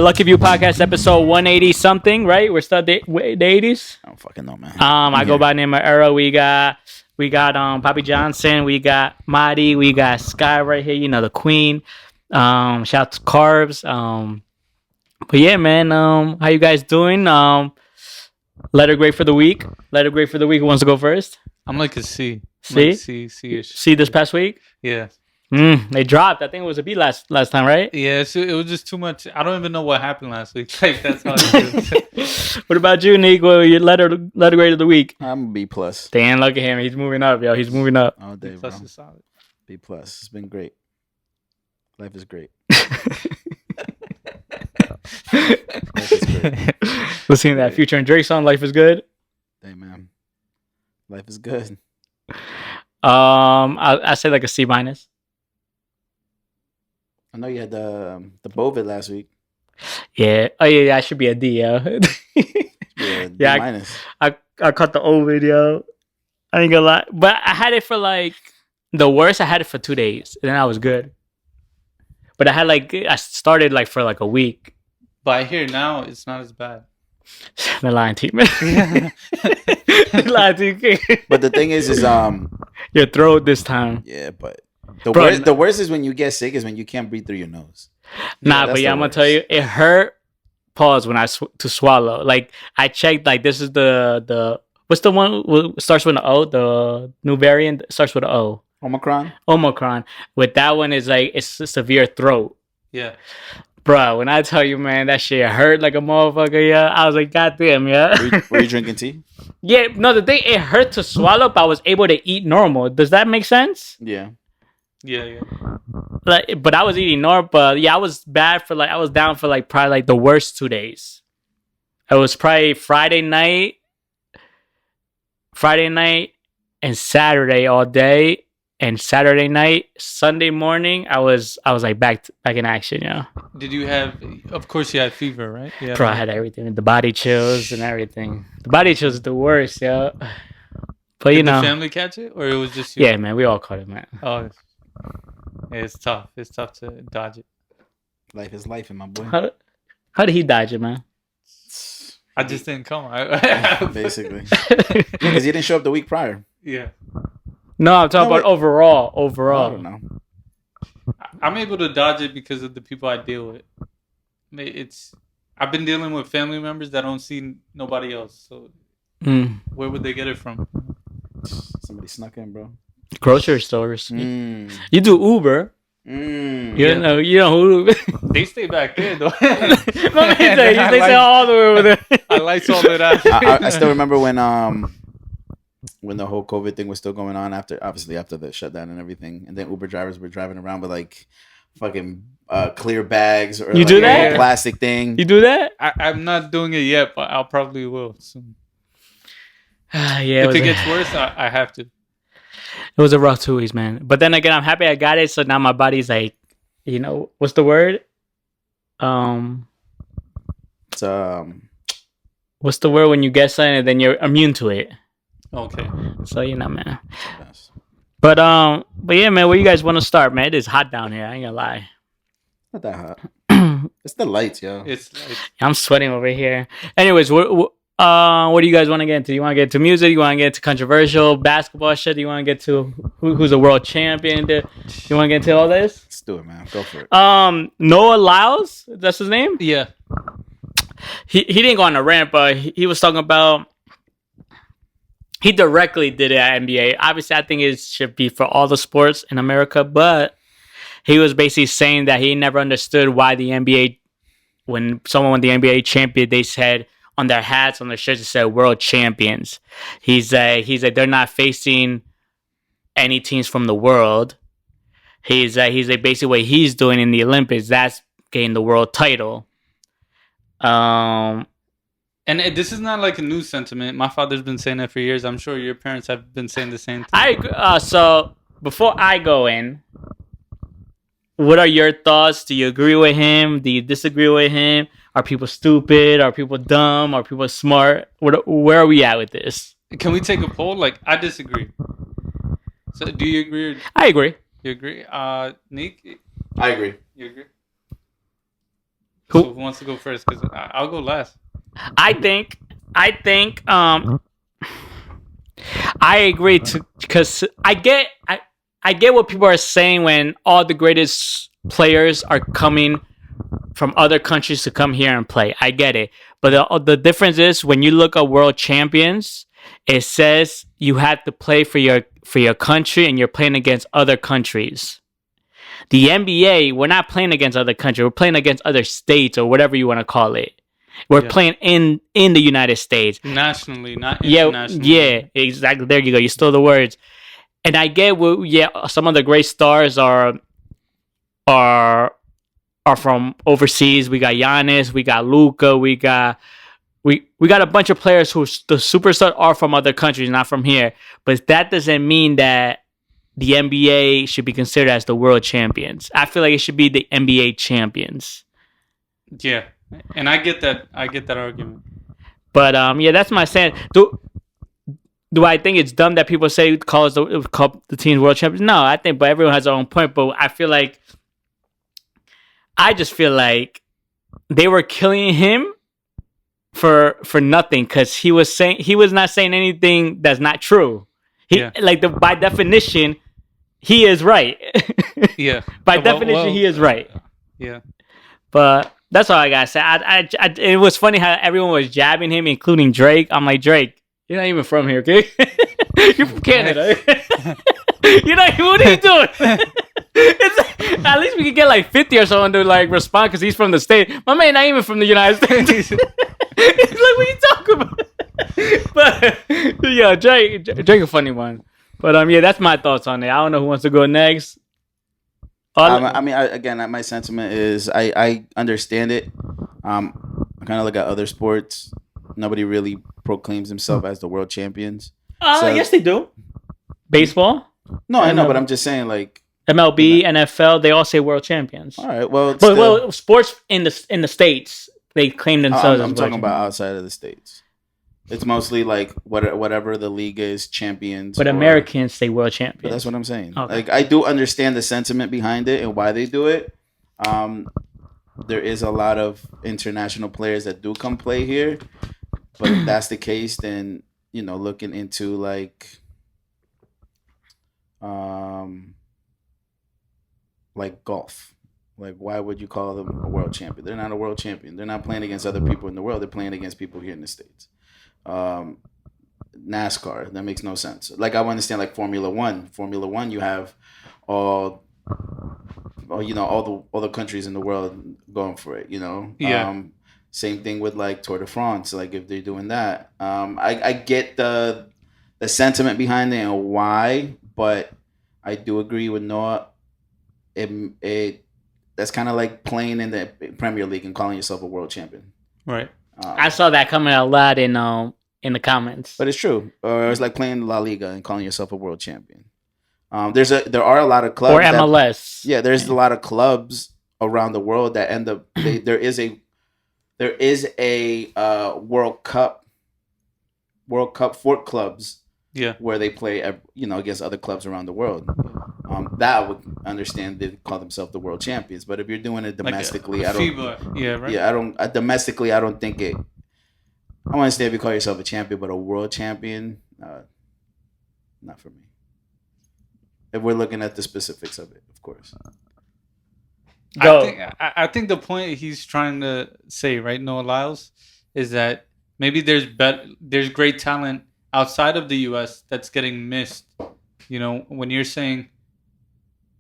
Lucky View Podcast episode 180 something, right? We're still at the 80s. I don't fucking know, man. I go by name of Era. We got Papijohnson. We got Mahdi. We got Sky right here. You know, the queen. Shout out to Carbs. But yeah, man. How you guys doing? Letter grade for the week. Who wants to go first? I'm like a C. C? C-ish. C this past week? Yeah. They dropped. I think it was a B last time, right? Yeah, so it was just too much. I don't even know what happened last week. Like, that's how it is. What about you, Nick? Well, your letter grade of the week. I'm a B plus. Damn, look at him. He's moving up, yo. He's moving up. All day, B plus bro. is solid. B plus. It's been great. Life is great. Listening to that Future and Drake song, "Life Is Good." Hey, man. Life is good. I say like a C minus. I know you had the Bovid last week. Yeah. Oh yeah. I should be a D, yo. Yeah, D minus. I caught the Ovid, yo. I ain't gonna lie, but I had it for like the worst. I had it for 2 days, and then I was good. But I started like for like a week. But I hear now it's not as bad. The lying team, man. The lying team. But the thing is your throat this time. yeah, but the worst is when you get sick is when you can't breathe through your nose. Nah, but yeah, I'm gonna tell you, it hurt. Pause when to swallow. Like I checked, like this is the what's the one starts with an O? The new variant starts with an O. Omicron. With that one is like it's a severe throat. Yeah. Bro, when I tell you, man, that shit hurt like a motherfucker, yeah. I was like, God damn, yeah. Were you drinking tea? Yeah, no, the thing, it hurt to swallow, but I was able to eat normal. Does that make sense? Yeah. Yeah. Like, but I was eating normal, but yeah, I was down for like probably like the worst 2 days. It was probably Friday night and Saturday all day. And Saturday night, Sunday morning, I was like back in action, yeah. Did you have? Of course, you had fever, right? Yeah. Bro, I had everything, the body chills and everything. The body chills is the worst, yo. But Did the family catch it, or it was just you? Yeah, man, we all caught it, man. Oh, yeah, it's tough. It's tough to dodge it. Life is life, my boy. How did he dodge it, man? I just didn't come. Basically, because he didn't show up the week prior. Yeah. No, I'm talking about overall. I don't know. I'm able to dodge it because of the people I deal with. I've been dealing with family members that don't see nobody else. So where would they get it from? Somebody snuck in, bro. Grocery stores. You do Uber. You know who? They stay back there though. They stay all the way over there. I like all of that. I still remember when the whole COVID thing was still going on after the shutdown and everything, and then Uber drivers were driving around with like fucking clear bags or you do that? A plastic thing. You do that? I'm not doing it yet, but I'll probably will soon. Yeah. If it gets worse, I have to. It was a rough 2 weeks, man. But then again, I'm happy I got it. So now my body's like, what's the word? It's what's the word when you get something and then you're immune to it? Okay. So man. But yeah, man, where you guys want to start, man? It is hot down here. I ain't gonna lie. Not that hot. It's the lights, yo. I'm sweating over here. Anyways, what do you guys want to get into? You want to get into music? You want to get into controversial basketball shit? You want to get to who's a world champion? You want to get into all this? Let's do it, man. Go for it. Noah Lyles, that's his name? Yeah. He didn't go on a rant, but he was talking about. He directly did it at NBA. Obviously, I think it should be for all the sports in America, but he was basically saying that he never understood why the NBA, when someone won the NBA champion, they said on their hats, on their shirts, it said world champions. He's like they're not facing any teams from the world. He's like basically what he's doing in the Olympics, that's getting the world title. And this is not like a new sentiment. My father's been saying that for years. I'm sure your parents have been saying the same thing. So before I go in, what are your thoughts? Do you agree with him? Do you disagree with him? Are people stupid? Are people dumb? Are people smart? Where are we at with this? Can we take a poll? Like, I disagree. So, do you agree? I agree. You agree? Nick? I agree. You agree? Who? So who wants to go first? Because I'll go last. I think I agree because I get what people are saying when all the greatest players are coming from other countries to come here and play. I get it. But the difference is when you look at world champions, it says you have to play for your country and you're playing against other countries. The NBA, we're not playing against other countries. We're playing against other states or whatever you want to call it. We're playing in the United States. Nationally, not internationally. Yeah, exactly. There you go. You stole the words. And I get, some of the great stars are from overseas. We got Giannis, we got Luka, we got a bunch of players who the superstars are from other countries, not from here. But that doesn't mean that the NBA should be considered as the world champions. I feel like it should be the NBA champions. Yeah, and I get that. I get that argument. But that's my stand. Do I think it's dumb that people say call the teams world champions? No, I think, but everyone has their own point. But I just feel like they were killing him for nothing because he was not saying anything that's not true. By definition, he is right. Yeah. By definition, he is right. Yeah. But that's all I gotta say. It was funny how everyone was jabbing him, including Drake. I'm like, Drake, you're not even from here, okay? You're from Canada. You're not. What are you doing? At least we could get like 50 or someone to like respond because he's from the state. My man not even from the United States. He's like, what are you talking about? But yeah, Drake a funny one. But that's my thoughts on it. I don't know who wants to go next. My sentiment is I understand it. I kind of look at other sports. Nobody really proclaims himself as the world champions. Yes, they do. Baseball? No, I know, but I'm just saying, like MLB, NFL, they all say world champions. All right, well, sports in the States, they claim themselves. I'm talking about outside of the States. It's mostly like whatever the league is, champions. But Americans say world champions. But that's what I'm saying. Okay. Like I do understand the sentiment behind it and why they do it. There is a lot of international players that do come play here, but if that's the case, then looking into like golf. Like, why would you call them a world champion? They're not a world champion. They're not playing against other people in the world. They're playing against people here in the States. NASCAR, that makes no sense. Like, I understand like Formula One. Formula One, you have all the countries in the world going for it. Yeah. Same thing with like Tour de France. Like if they're doing that, I get the sentiment behind it and why, but I do agree with Noah. That's kind of like playing in the Premier League and calling yourself a world champion. Right. I saw that coming out loud in the comments. But it's true. Or it's like playing La Liga and calling yourself a world champion. There are a lot of clubs. Or MLS. There's a lot of clubs around the world that end up. There is a World Cup for clubs. Yeah. Where they play, against other clubs around the world. That I would understand they call themselves the world champions. But if you're doing it domestically, I don't. FIBA. Yeah, right. Yeah, I don't. Domestically, I don't think it. I want to say if you call yourself a champion, but a world champion, not for me. If we're looking at the specifics of it, of course. I think the point he's trying to say, right, Noah Lyles, is that maybe there's great talent outside of the U.S. that's getting missed. When you're saying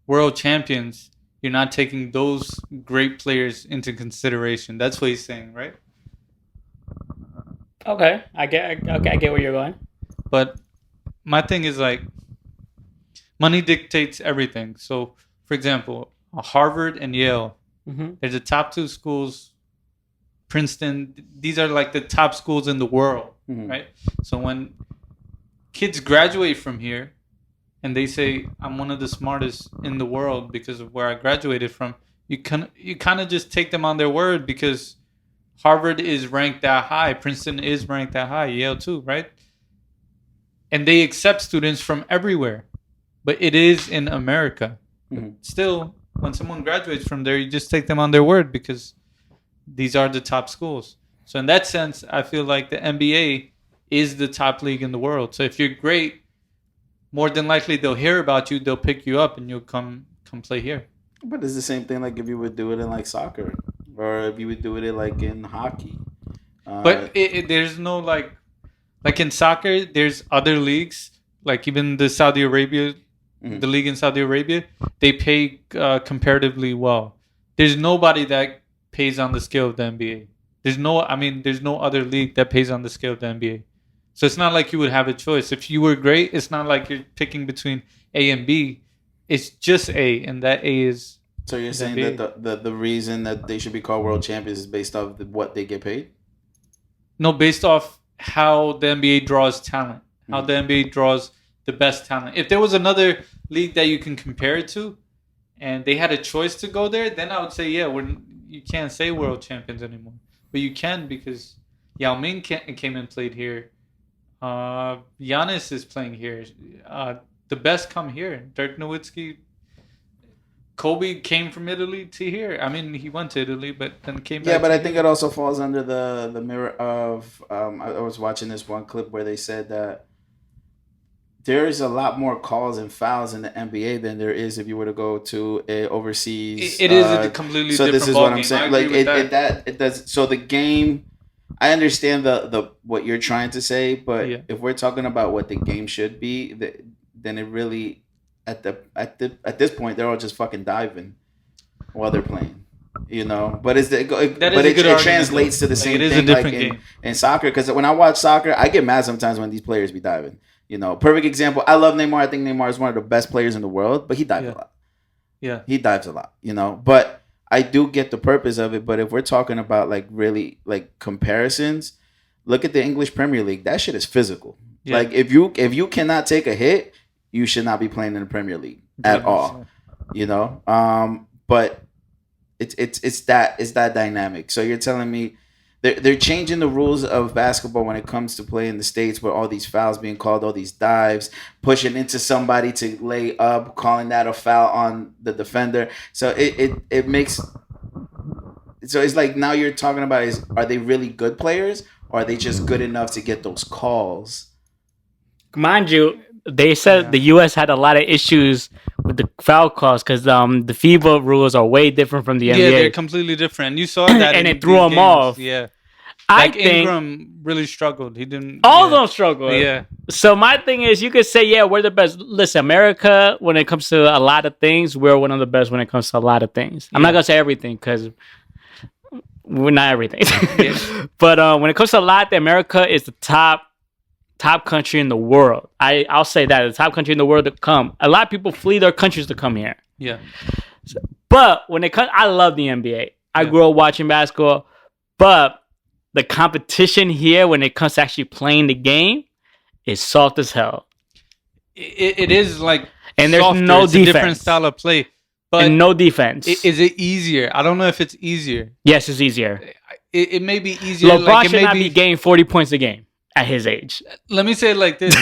world champions, you're not taking those great players into consideration. That's what he's saying, right? Okay, I get where you're going. But my thing is like, money dictates everything. So, for example, Harvard and Yale, they're the top two schools Princeton. These are like the top schools in the world, right? So when kids graduate from here and they say, I'm one of the smartest in the world because of where I graduated from, you kind of just take them on their word because Harvard is ranked that high. Princeton is ranked that high. Yale too, right? And they accept students from everywhere. But it is in America. But still, when someone graduates from there, you just take them on their word because these are the top schools. So in that sense, I feel like the NBA is the top league in the world. So if you're great, more than likely they'll hear about you, they'll pick you up, and you'll come play here. But it's the same thing like if you would do it in like soccer or if you would do it like in hockey. But there's no like in soccer, there's other leagues, like even the Saudi Arabia, the league in Saudi Arabia, they pay comparatively well. There's nobody that pays on the scale of the NBA. There's no other league that pays on the scale of the NBA. So it's not like you would have a choice. If you were great, it's not like you're picking between A and B. It's just A, and that A is. So you're saying that the reason that they should be called world champions is based off what they get paid? No, based off how the NBA draws talent, how the NBA draws the best talent. If there was another league that you can compare it to, and they had a choice to go there, then I would say, yeah, you can't say world champions anymore. But you can because Yao Ming came and played here. Giannis is playing here. The best come here. Dirk Nowitzki. Kobe came from Italy to here. I mean, he went to Italy, but then came back. Yeah, but I think it also falls under the mirror of. I was watching this one clip where they said that there is a lot more calls and fouls in the NBA than there is if you were to go to a overseas. It is a completely different. So this is what I'm saying. Like it does. So the game. I understand the what you're trying to say, but if we're talking about what the game should be, then it really at this point they're all just fucking diving while they're playing, you know. But it translates to the same thing like in soccer. Because when I watch soccer, I get mad sometimes when these players be diving. You know, perfect example. I love Neymar. I think Neymar is one of the best players in the world, but he dives a lot. Yeah, he dives a lot. You know, but. I do get the purpose of it, but if we're talking about like really like comparisons, look at the English Premier League. That shit is physical. Yeah. Like if you cannot take a hit, you should not be playing in the Premier League at all. You know, but it's that dynamic. So you're telling me they're changing the rules of basketball when it comes to play in the States, with all these fouls being called, all these dives, pushing into somebody to lay up, calling that a foul on the defender. So it makes. So it's like now you're talking about are they really good players or are they just good enough to get those calls? Mind you, they said the U.S. had a lot of issues with the foul calls because the FIBA rules are way different from the NBA. Yeah, they're completely different. You saw that, and it threw them off. Yeah, I think think Ingram really struggled. He didn't. All of them struggled. Yeah. So my thing is, you could say, yeah, we're the best. Listen, America, when it comes to a lot of things, we're one of the best when it comes to a lot of things. I'm not gonna say everything because we're not everything. But when it comes to a lot, America is the top country in the world. I'll say that the top country in the world to come. A lot of people flee their countries to come here. Yeah. But when it comes, I love the NBA. I grew up watching basketball, but the competition here when it comes to actually playing the game is soft as hell. It is like, and there's softer. no it's defense. A different style of play, but and no defense. Is it easier? I don't know if it's easier. Yes, it's easier. It may be easier. LeBron should not be getting 40 points a game. At his age. Let me say it like this.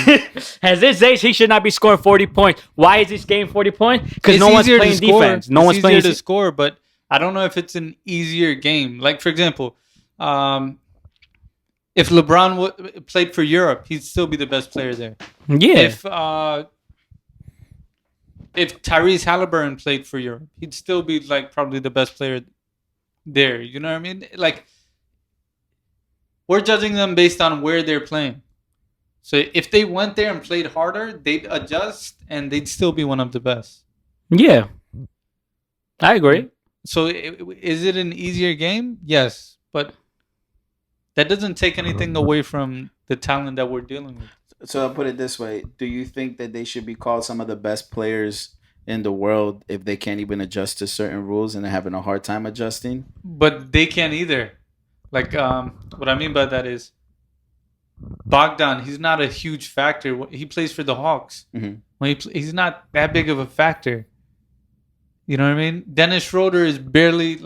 At his age, he should not be scoring 40 points. Why is this game 40 points? Because no one's playing defense. No one's playing to score, but I don't know if it's an easier game. Like, for example, if LeBron played for Europe, he'd still be the best player there. Yeah. If Tyrese Halliburton played for Europe, he'd still be like probably the best player there. You know what I mean? Like, we're judging them based on where they're playing. So if they went there and played harder, they'd adjust and they'd still be one of the best. Yeah. I agree. So is it an easier game? Yes. But that doesn't take anything away from the talent that we're dealing with. So I'll put it this way. Do you think that they should be called some of the best players in the world if they can't even adjust to certain rules and they're having a hard time adjusting? But they can't either. Like, what I mean by that is Bogdan. He's not a huge factor. He plays for the Hawks. Mhm. When he's not that big of a factor. You know what I mean? Dennis Schroeder is barely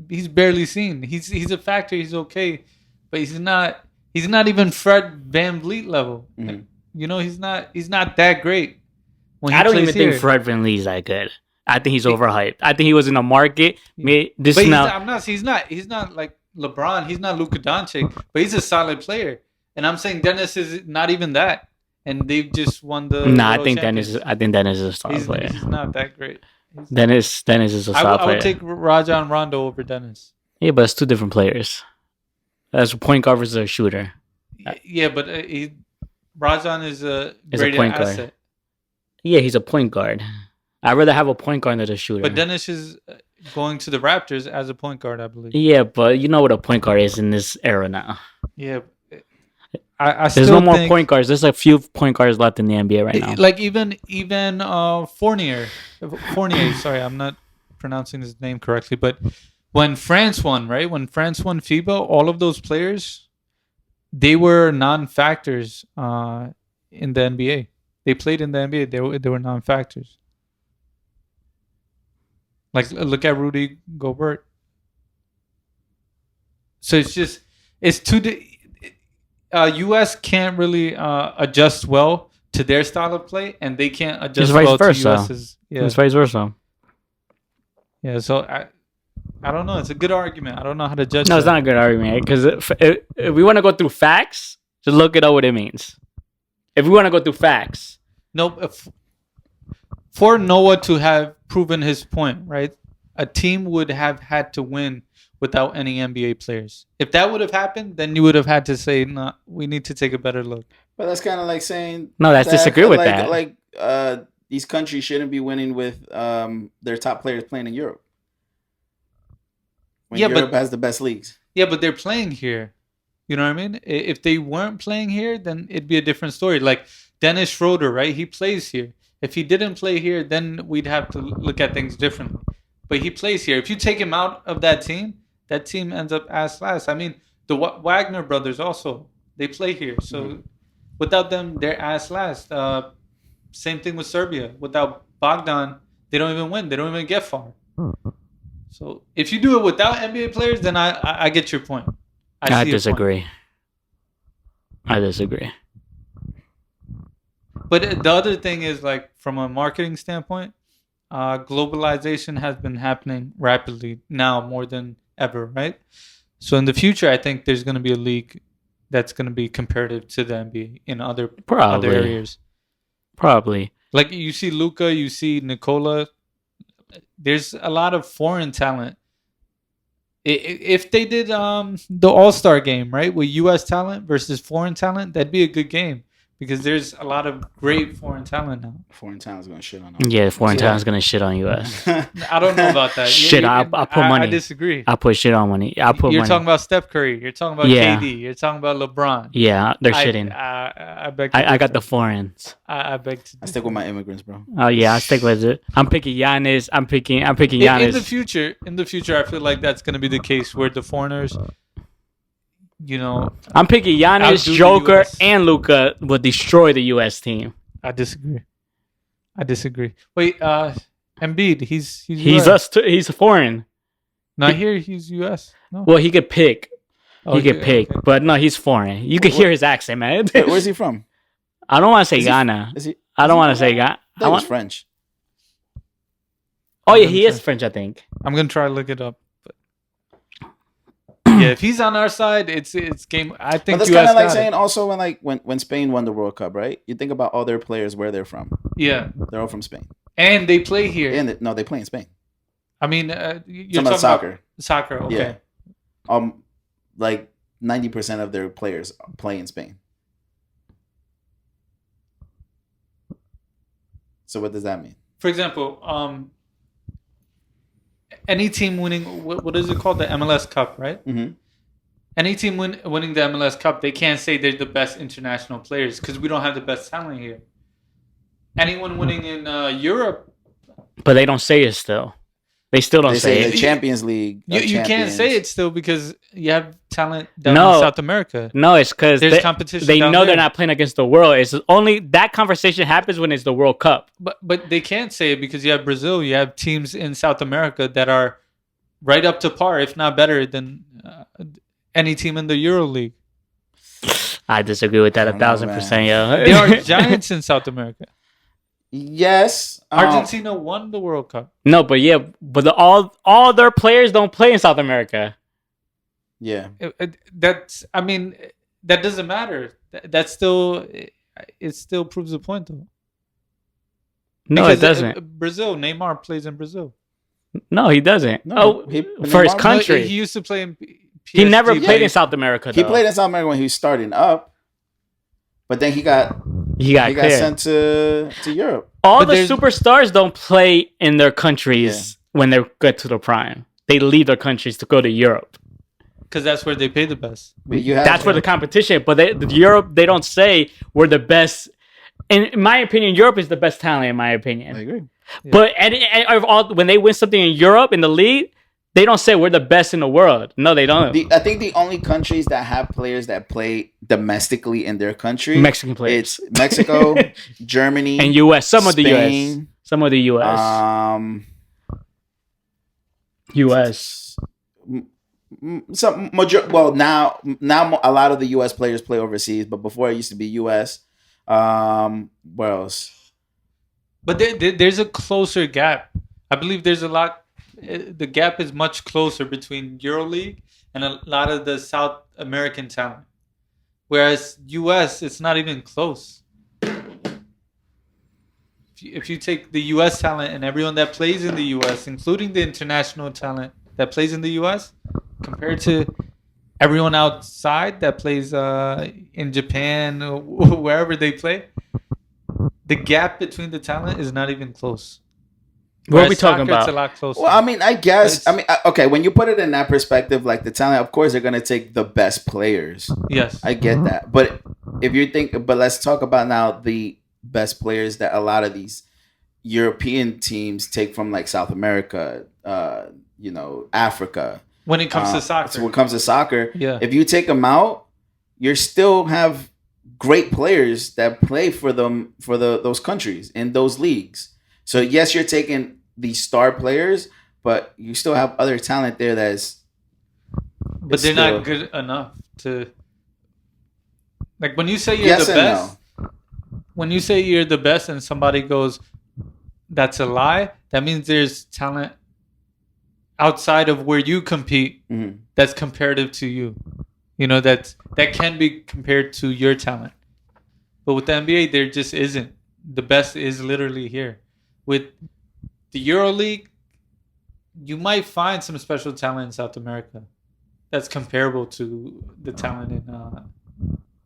he's barely seen. He's a factor. He's okay, but he's not. He's not even Fred VanVleet level. Mhm. You know, he's not that great. When he I don't plays even here. think Fred VanVleet's that good. I think he's overhyped. I think he was in the market. But He's he's not like LeBron. He's not Luka Doncic, but he's a solid player. And I'm saying Dennis is not even that. And they've just won the. Nah, I World think Champions. Dennis is a solid player. He's not that great. Dennis is a solid I player. would take Rajon Rondo over Dennis. Yeah, but it's two different players. That's a point guard versus a shooter. Yeah, but Rajon is a Is a great point guard. asset. Yeah, he's a point guard. I'd rather have a point guard than a shooter. But Dennis is going to the Raptors as a point guard, I believe. Yeah, but you know what a point guard is in this era now. Yeah. I There's still no more think, point guards. There's a few point guards left in the NBA right now. Like even Fournier. Sorry, I'm not pronouncing his name correctly, but when France won, right? When France won FIBA, all of those players, they were non-factors in the NBA. They played in the NBA. They were non-factors. Like look at Rudy Gobert. So it's too. U.S. can't really adjust well to their style of play, and they can't adjust well to U.S.'s. Yeah, it's vice versa. Yeah, so I don't know. It's a good argument. I don't know how to judge. No, it's not a good argument because if we want to go through facts, just look it up what it means. If we want to go through facts, no. For Noah to have proven his point, right? A team would have had to win without any NBA players. If that would have happened, then you would have had to say, "No, we need to take a better look." But that's kind of like saying no, that's disagree with that. Like these countries shouldn't be winning with their top players playing in Europe. When Europe has the best leagues. Yeah, but they're playing here. You know what I mean? If they weren't playing here, then it'd be a different story. Like Dennis Schroeder, right? He plays here. If he didn't play here, then we'd have to look at things differently. But he plays here. If you take him out of that team ends up ass last. I mean, the Wagner brothers also, they play here. So without them, they're ass last. Same thing with Serbia. Without Bogdan, they don't even win. They don't even get far. So if you do it without NBA players, then I get your point. I disagree. I disagree. But the other thing is, like, from a marketing standpoint, globalization has been happening rapidly now more than ever, right? So in the future, I think there's going to be a league that's going to be comparative to the NBA in other areas. Probably. Like you see Luka, you see Nikola. There's a lot of foreign talent. If they did the All-Star game, right, with U.S. talent versus foreign talent, that'd be a good game. Because there's a lot of great foreign talent now. Foreign talent's going to shit on us. Yeah, foreign talent's going to shit on US. I don't know about that. Shit, I'll put money. I disagree. I'll put shit on money. You're talking about Steph Curry. You're talking about KD. You're talking about LeBron. Yeah, they're shitting. I beg. I got the foreigners. I beg to. I stick with my immigrants, bro. Oh yeah, I stick with it. I'm picking Giannis. I'm picking Giannis. In the future, I feel like that's going to be the case where the foreigners. You know, I'm picking Giannis, Joker, and Luka will destroy the U.S. team. I disagree. Wait, Embiid, he's US. He's foreign. Not here. He's U.S. No. Well, he could pick. Okay. But no, he's foreign. You can hear his accent, man. Where's he from? I don't want to say Ghana. I don't want to say Ghana. I want French. Oh yeah, he is French. I think. I'm gonna try to look it up. Yeah, if he's on our side, it's game. I think. But that's kind of like saying also when Spain won the World Cup, right? You think about all their players where they're from. Yeah, they're all from Spain, and they play here. And they play in Spain. I mean, you're talking about soccer. Soccer, okay. Yeah. Like 90% of their players play in Spain. So what does that mean? For example, any team winning, what is it called? The MLS Cup, right? Mm-hmm. Any team winning the MLS Cup, they can't say they're the best international players because we don't have the best talent here. Anyone winning in Europe. But they don't say it still. They still don't They say say it. the Champions League. You can't say it still because you have talent down No. in South America. No, it's because There's competition. They down know there. they're not playing against the world. It's only that conversation happens when it's the World Cup. But they can't say it because you have Brazil. You have teams in South America that are right up to par, if not better than any team in the Euro League. I disagree with that 1,000%, yo. They are giants in South America. Yes. Argentina won the World Cup. No, but yeah, but all their players don't play in South America. Yeah. That doesn't matter. That still, it still proves the point though. No, Because it doesn't. Brazil, Neymar plays in Brazil. No, he doesn't. No, For his Neymar- country. He used to play in PSG. He never played in South America, though. He played in South America when he was starting up, but then he got cleared. sent to Europe. All But the there's- superstars don't play in their countries when they get to the prime. They leave their countries to go to Europe. Because that's where they pay the best. But you have That's where the competition. But Europe, they don't say we're the best. In my opinion, Europe is the best talent. In my opinion, I agree. but when they win something in Europe in the league, they don't say we're the best in the world. No, they don't. I think the only countries that have players that play domestically in their country, Mexican players. it's Mexico, Germany, and U.S. Some of the U.S. Spain, Some of the U.S. U.S. Now a lot of the U.S. players play overseas, but before it used to be U.S. Where else? But there's a closer gap. I believe there's a lot. The gap is much closer between EuroLeague and a lot of the South American talent. Whereas US, it's not even close. If you take the US talent and everyone that plays in the US, including the international talent that plays in the US, compared to everyone outside that plays in Japan or wherever they play, the gap between the talent is not even close. What are we talking It's about? a lot closer. Well, I mean, I guess. Okay. When you put it in that perspective, like the talent, of course, they're gonna take the best players. Yes. I get that. But if you think, but let's talk about now the best players that a lot of these European teams take from like South America, Africa. When it comes to soccer. So when it comes to soccer, Yeah. if you take them out, you still have great players that play for them for those countries in those leagues. So yes, you're taking the star players, but you still have other talent there that's. But they're not good enough to. Like when you say you're Yes the and best, when you say you're the best and somebody goes, that's a lie, that means there's talent outside of where you compete that's comparative to you. That can be compared to your talent. But with the NBA, there just isn't. The best is literally here. With the EuroLeague, you might find some special talent in South America that's comparable to the talent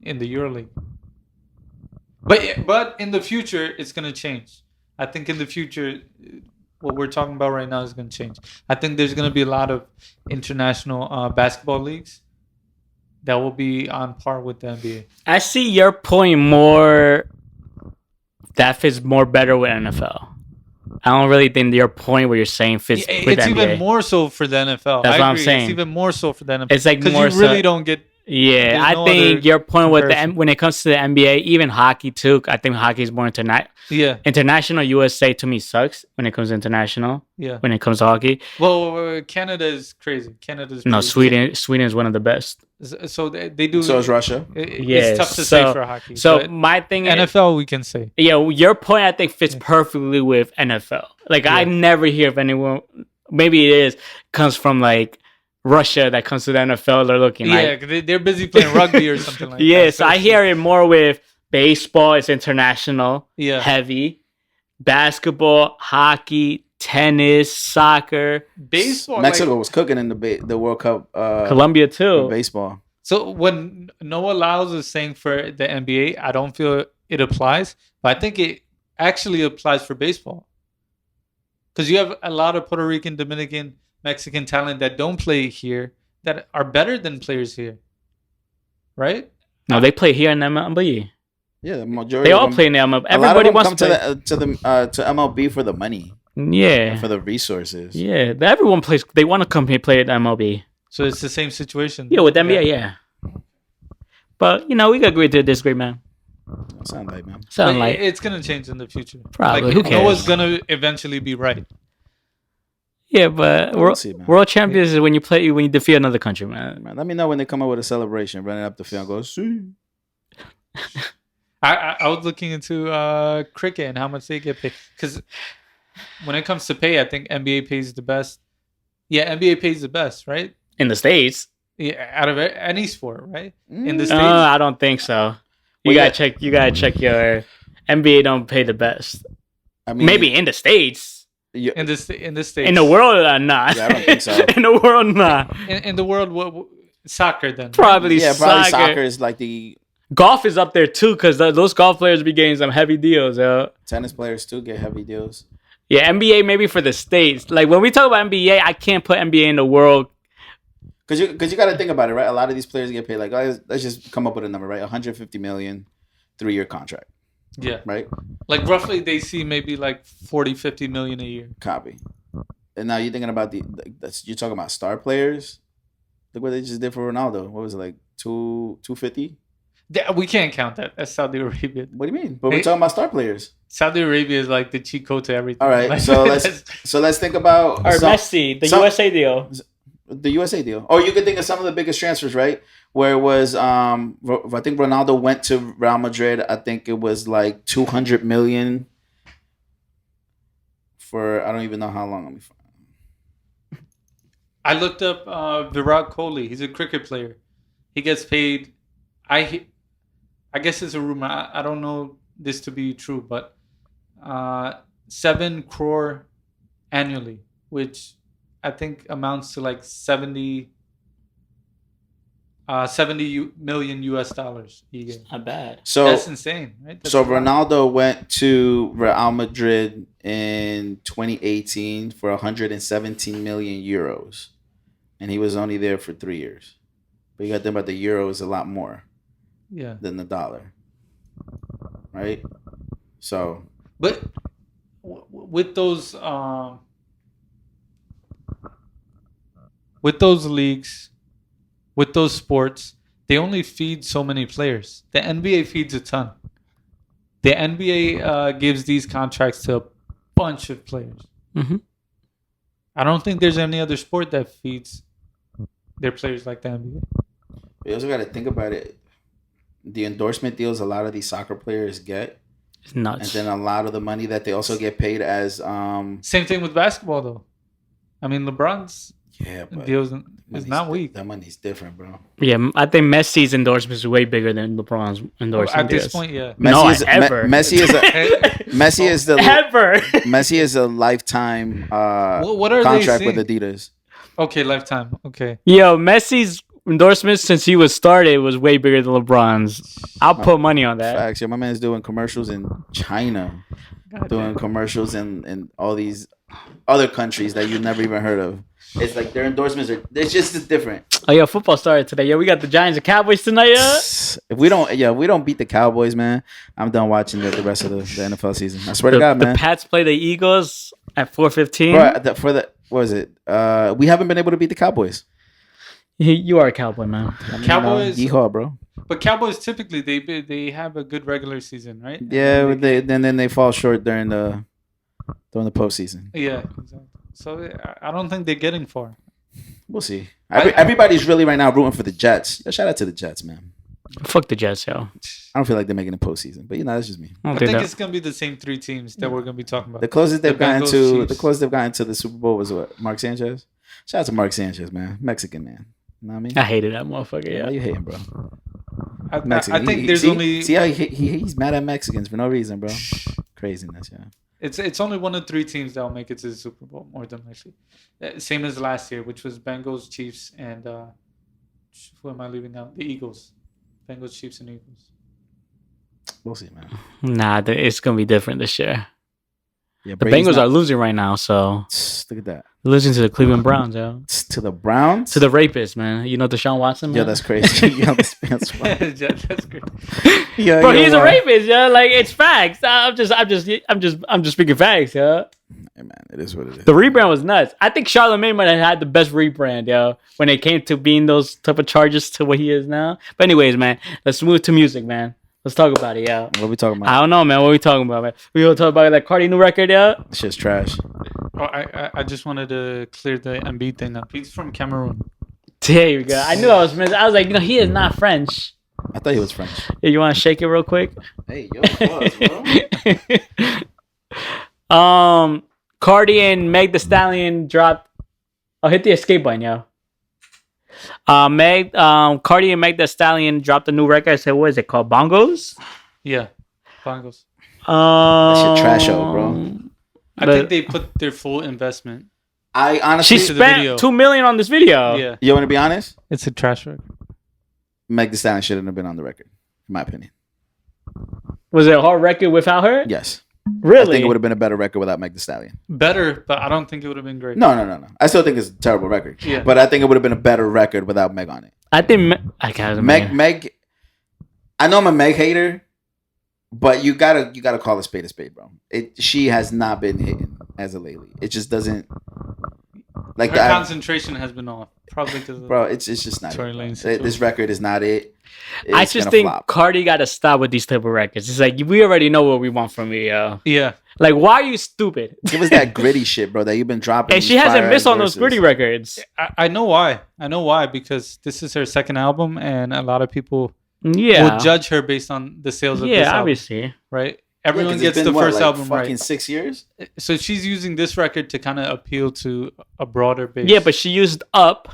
in the EuroLeague. But in the future, it's going to change. I think in the future, what we're talking about right now is going to change. I think there's going to be a lot of international basketball leagues that will be on par with the NBA. I see your point more. That fits more better with NFL. I don't really think your point where you're saying fits with It's NBA. even more so for the NFL. That's I what I'm agree. saying. It's even more so for the NFL. It's like because more you really so- don't get. Yeah, There's I no think other your point with comparison. when it comes to the NBA, even hockey too. I think hockey is more Yeah, international. USA to me sucks when it comes to international. yeah. When it comes to hockey, Well, Canada is crazy. Canada's no, crazy. Sweden is one of the best. So they do. So is Russia. Yes, It's tough to so- say for hockey. So but my thing is, NFL, we can say. yeah, your point I think fits perfectly with NFL. Like I never hear of anyone. Maybe it is comes from like Russia that comes to the NFL. They're looking Yeah, like 'cause they're busy playing rugby or something like that. yes. I hear it more with baseball. It's international, Yeah. heavy. Basketball, hockey, tennis, soccer, Baseball. Mexico was cooking in the World Cup. Colombia too. Baseball. So when Noah Lyles is saying for the NBA, I don't feel it applies, but I think it actually applies for baseball. Because you have a lot of Puerto Rican, Dominican, Mexican talent that don't play here that are better than players here. Right? No, they play here in MLB. Yeah, the majority. They of all them, play in the MLB. a lot of Everybody them wants come to play. to MLB for the money. Yeah. for the resources. Yeah. Everyone plays. They want to come here play at MLB. So it's the same situation. Yeah, with NBA, yeah. But we could agree to disagree, man. Sound like, man. Sound But like it's gonna change in the future. Probably. Like, Who cares? Noah's gonna eventually be right. yeah, but We'll see, man. world champions is when you defeat another country, man. Man, let me know when they come up with a celebration, running up the field, go see. I was looking into cricket and how much they get paid, because when it comes to pay, I think NBA pays the best. Yeah, NBA pays the best, right? In the States, Yeah, out of any sport, right? In the States, I don't think so. You Well, gotta check. You gotta check your NBA. Don't pay the best. I mean, Maybe in the States. in the States, In the world, not. Yeah, I don't think so. In the world, not. in the world, what soccer then? Probably, probably soccer. soccer is like the Golf is up there too, because those golf players be getting some heavy deals, yo. tennis players too get heavy deals. Yeah, NBA maybe for the States. Like when we talk about NBA, I can't put NBA in the world. Because you got to think about it, right? A lot of these players get paid like, let's just come up with a number, right? 150 million, 3-year contract, Yeah, right? like roughly they see maybe like 40-50 million a year. Copy. And now you're thinking about you're talking about star players. Look what they just did for Ronaldo. What was it, like 250? We can't count that. That's Saudi Arabia. What do you mean? But we're talking about star players. Saudi Arabia is like the cheat code to everything. All right, Like, so let's think about Or Messi, the USA deal. the USA deal. Or you could think of some of the biggest transfers, right? Where it was, I think Ronaldo went to Real Madrid. I think it was like 200 million for, I don't even know how long. Let me find. I looked up Virat Kohli. He's a cricket player. He gets paid. I guess it's a rumor. I don't know this to be true, but 7 crore annually, which I think amounts to like 70 million US dollars. He gets. Not bad. So That's insane, right? That's so a lot. Ronaldo went to Real Madrid in 2018 for 117 million euros, and he was only there for 3 years. But you got to think about the euro is a lot more Yeah, than the dollar, right? So but with those leagues, with those sports, they only feed so many players. The NBA feeds a ton. The NBA gives these contracts to a bunch of players. Mm-hmm. I don't think there's any other sport that feeds their players like the NBA. you also got to think about it. The endorsement deals a lot of these soccer players get, It's nuts. and then a lot of the money that they also get paid as Same thing with basketball, though. I mean, LeBron's but deals is money's not weak. That money's different, bro. Yeah, I think Messi's endorsement is way bigger than LeBron's endorsement. At this is. point, yeah. No, Messi Ever. Messi is a lifetime What are contract they with saying? Adidas. Okay, lifetime. Okay. Yo, Messi's endorsement since he was started was way bigger than LeBron's. I'll put money on that. Facts. Yeah, my man's doing commercials in China, doing commercials in all these other countries that you never even heard of. It's like their endorsements it's just different. Oh, yo, football started today. Yo, we got the Giants and Cowboys tonight, yeah? If we don't beat the Cowboys, man, I'm done watching the rest of the NFL season. I swear to God, man. The Pats play the Eagles at 4:15. Bro, what was it? We haven't been able to beat the Cowboys. You are a Cowboy, man. I mean, Cowboys- yeehaw, bro. But Cowboys typically they have a good regular season, right? Yeah, but then they fall short during the postseason. Yeah, exactly. So I don't think they're getting far. We'll see. Everybody's really right now rooting for the Jets. Shout out to the Jets, man. Fuck the Jets, yo. I don't feel like they're making the postseason, but that's just me. I don't I think think that. it's gonna be the same 3 teams that we're gonna be talking about. The closest they've The gotten Bengals, to Chiefs. the Super Bowl was what? Mark Sanchez. Shout out to Mark Sanchez, man. Mexican man. You know what I mean? I hated that motherfucker, Why yeah. you hating, bro? I Mexican. think there's see, only see how he's mad at Mexicans for no reason, bro. Craziness, yeah. it's only 1 of 3 teams that will make it to the Super Bowl more than likely. Same as last year, which was Bengals, Chiefs, and who am I leaving out? The Eagles. Bengals, Chiefs, and Eagles. We'll see, man. Nah, it's going to be different this year. Yeah, The Bengals are losing right now, so Look at that. they're losing to the Cleveland Browns, yo. To the Browns. To the rapists, man. You know Deshaun Watson, man? Yeah, that's crazy. Yo, this man's wild. That's great. Bro, he's a rapist, yo. Like it's facts. I'm just speaking facts, yo. Hey man, it is what it is. The rebrand was nuts. I think Charlamagne might have had the best rebrand, yo, when it came to being those type of charges to what he is now. But anyways, man, let's move to music, man. Let's talk about it, yo. What are we talking about? I don't know, man. What are we talking about, man? We gonna talk about that Cardi new record, yo? This shit's trash. Oh, I just wanted to clear the Embiid thing up. He's from Cameroon. There you go. I knew I was missing. I was like, he is not French. I thought he was French. Yeah, you want to shake it real quick? Hey, yo, pause, bro. Cardi and Meg Thee Stallion dropped. Oh, hit the escape button, yo. Cardi and Meg Thee Stallion dropped a new record. I said, what is it called? Bongos? Yeah, Bongos. That shit trash out, bro. I think they put their full investment. I honestly, she spent $2 million on this video. Yeah, you want to be honest? it's a trash record. Meg Thee Stallion shouldn't have been on the record, in my opinion. Was it a hard record without her? Yes. Really? I think it would have been a better record without Meg Thee Stallion. Better, but I don't think it would have been great. No. I still think it's a terrible record. Yeah. But I think it would have been a better record without Meg on it. I think I can't Meg. I know I'm a Meg hater, but you gotta call a spade, bro. She has not been hitting as of lately. It just doesn't. Like her concentration has been off, probably because. Bro, it's just not. Tory Lanez This record is not it. I just think flop. Cardi got to stop with these type of records. It's like, we already know what we want from you, yo. Yeah. Like, why are you stupid? Give us that gritty shit, bro, that you've been dropping. And she hasn't missed on those gritty records. I know why. Because this is her second album, and a lot of people will judge her based on the sales of this album. Obviously. Right? Everyone gets the first album fucking right. 6 years? So she's using this record to kind of appeal to a broader base. Yeah, but she used Up.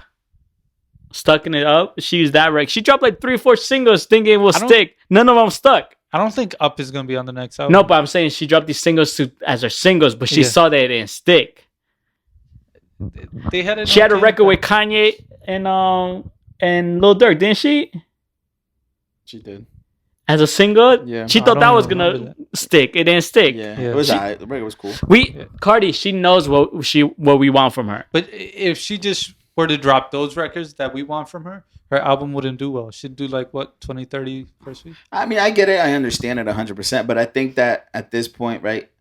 Stuck in it Up. She used that record. She dropped like 3 or 4 singles thinking it will stick. None of them stuck. I don't think Up is going to be on the next album. No, but I'm saying she dropped these singles as her singles, but she saw that it didn't stick. They had it. She had a record with Kanye and Lil Durk, didn't she? She did. As a single? Yeah. She thought that was gonna stick. It didn't stick. Yeah. It was alright. The record was cool. Cardi, she knows what we want from her. But if she just were to drop those records that we want from her, her album wouldn't do well. She'd do like, what, 20, 30 first week? I mean, I get it. I understand it 100%. But I think that at this point, right?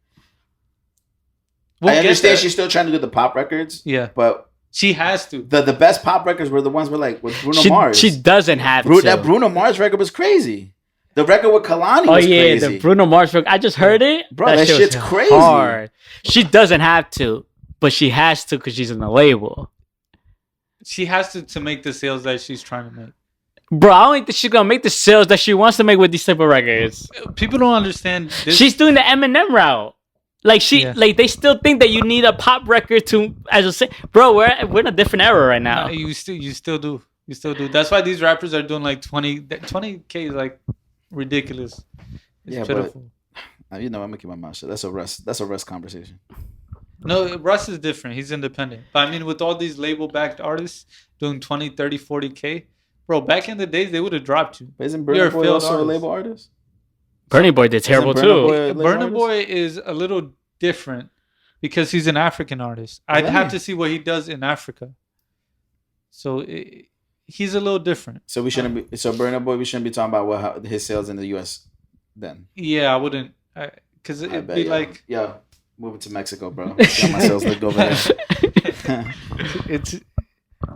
I understand she's still trying to do the pop records. Yeah. But she has to. The best pop records were the ones with Bruno Mars. She doesn't have to. That Bruno Mars record was crazy. The record with Kalani was crazy. The Bruno Mars record. I just heard it. Bro, that shit's crazy. Hard. She doesn't have to, but she has to because she's in the label. She has to make the sales that she's trying to make. Bro, I don't think she's gonna make the sales that she wants to make with these type of records. People don't understand this. She's doing the Eminem route. Like they still think that you need a pop record to bro. We're in a different era right now. No, you still do. That's why these rappers are doing like 20K is like ridiculous. It's pitiful. But I'm gonna keep my mouth shut. That's a Russ conversation. No, Russ is different. He's independent. But I mean, with all these label-backed artists doing 20, 30, 40K, bro, back in the days, they would have dropped you. But isn't Burna Boy also a label artist? Burna Boy did terrible too. Burna Boy is a little different because he's an African artist. I'd have to see what he does in Africa. So he's a little different. So we shouldn't be. So Burna Boy, we shouldn't be talking about his sales in the U.S. then. Yeah, I wouldn't, because it'd be like moving to Mexico, bro. Got my sales licked over there.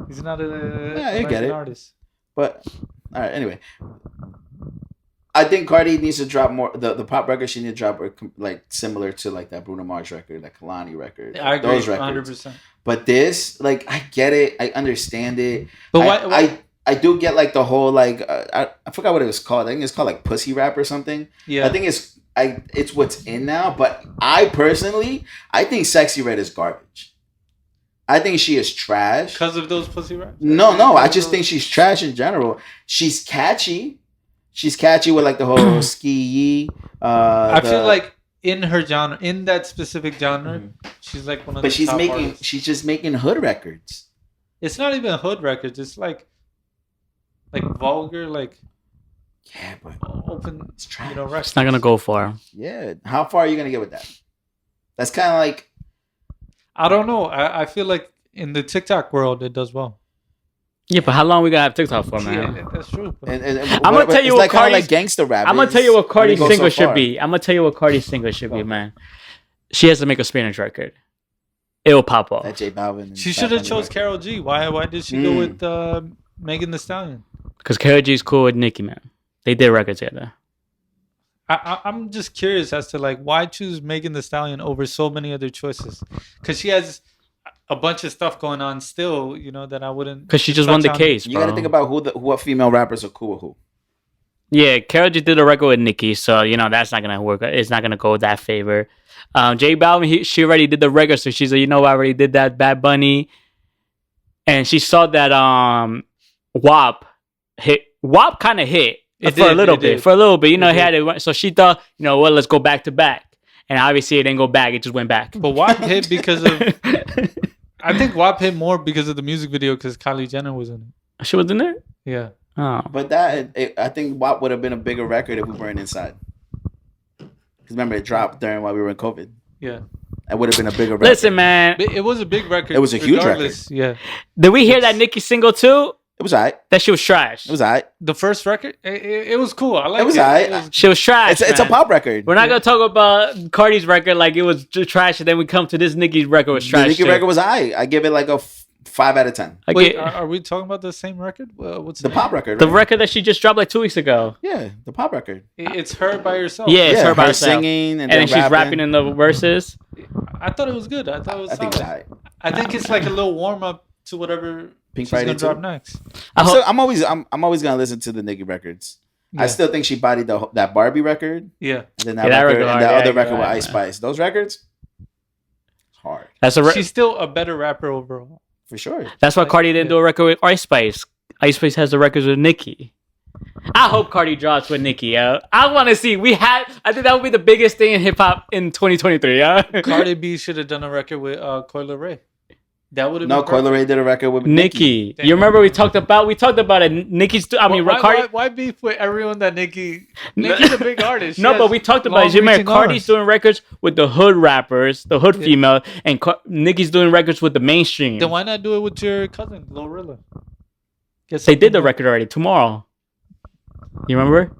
He's not an artist. But all right, anyway. I think Cardi needs to drop more. The pop record she needs to drop like similar to like that Bruno Mars record, that Kalani record. I agree, those records. 100%. But this, like, I get it, I understand it. But why? I do get like the whole like I forgot what it was called. I think it's called like pussy rap or something. Yeah. I think it's what's in now. But I think Sexy Red is garbage. I think she is trash because of those pussy raps. No. I just think she's trash in general. She's catchy. She's catchy with like the whole ski. I feel like in her genre, in that specific genre, she's like one of the top artists. She's just making hood records. It's not even hood records. It's like vulgar, like but open. It's trash. It's not gonna go far. Yeah, how far are you gonna get with that? That's kind of like. I don't know. I feel like in the TikTok world, it does well. Yeah, but how long we gonna have TikTok for, man? Yeah, that's true. And I'm gonna tell you what Cardi's like gangster rap. I'm gonna tell you what Cardi's single should be. I'm gonna tell you what Cardi's single should be, man. She has to make a Spanish record. it'll pop off. That J Balvin. and She Bad should have Bunny chose record. Karol G. Why did she go with Megan Thee Stallion? Because Karol G's cool with Nicki, man. They did records together. I'm just curious as to like why choose Megan Thee Stallion over so many other choices? Because she has a bunch of stuff going on still, you know, that I wouldn't. Because she just not won the sound- case, You bro. got to think about what female rappers are cool with who. Yeah, Karol G did a record with Nicki, so you know that's not gonna work. It's not gonna go with that favor. J Balvin, she already did the record, so she's like, you know, I already did that Bad Bunny, and she saw that WAP hit. WAP kind of hit for a little bit. You know, he had it. So she thought, you know, well, let's go back to back, and obviously it didn't go back. It just went back. But WAP hit because of. I think WAP hit more because of the music video because Kylie Jenner was in it. She was in there. Yeah. Oh, But I think WAP would have been a bigger record if we weren't inside. Because remember, it dropped during while we were in COVID. Yeah. It would have been a bigger record. listen, man. But it was a big record. It was a huge regardless. Yeah. Did we hear that Nicki single too? It was alright. That shit was trash. It was alright. The first record, it was cool. I like it. It was alright. She was trash. It's a man. pop record. We're not gonna talk about Cardi's record like it was trash, and then we come to this Nicki's record was trash. The Nicki too. record was alright. I give it like a 5 out of 10. I Wait, get- are we talking about the same record? What's The pop record. the Right? record that she just dropped like 2 weeks ago. Yeah, the pop record. It's her by herself. Yeah, it's her by herself. singing and And then then she's rapping in the verses. I thought it was good. I thought it was I think it's solid. alright. I think it's like a little warm up to whatever Pink she's Friday gonna drop too? next. I'm always gonna listen to the Nicki records. Yeah. I still think she bodied that Barbie record, Yeah. and then Yeah, that record and hard. that Yeah, other you're record with right, Ice man. Spice. Those records, hard That's a She's still a better rapper overall. for sure. that's why Cardi didn't do a record with Ice Spice. Ice Spice has the records with Nicki. I hope Cardi drops with Nicki, yo. I want to see. I think that would be the biggest thing in hip hop in 2023, yeah. Cardi B should have done a record with Coi Leray. That would have No, been Coi Leray did a record with Nicki. Damn. You remember we talked about it. Nicki's. I mean, Cardi. why beef with everyone that Nicki's a big artist? She No, but has we talked about it. You remember long-reaching Cardi's arms. doing records with the hood rappers, the hood female, and Nicki's doing records with the mainstream. Then why not do it with your cousin, Glorilla? They did the record already tomorrow. You remember?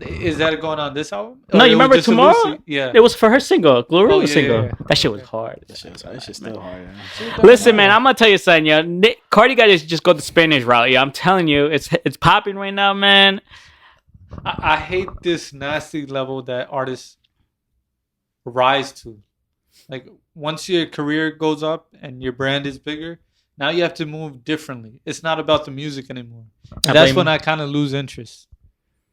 Is that going on this album? No, Or you it was remember just a tomorrow? Lucy- Yeah. It was for her single, Glorilla Oh, yeah, single. yeah. That shit was hard. That shit's still hard. Yeah. Listen, man, I'm gonna tell you something, yo. Cardi got to just go the Spanish route, yo. I'm telling you, it's popping right now, man. I hate this nasty level that artists rise to. Like once your career goes up and your brand is bigger, now you have to move differently. It's not about the music anymore. And that's when I kind of lose interest.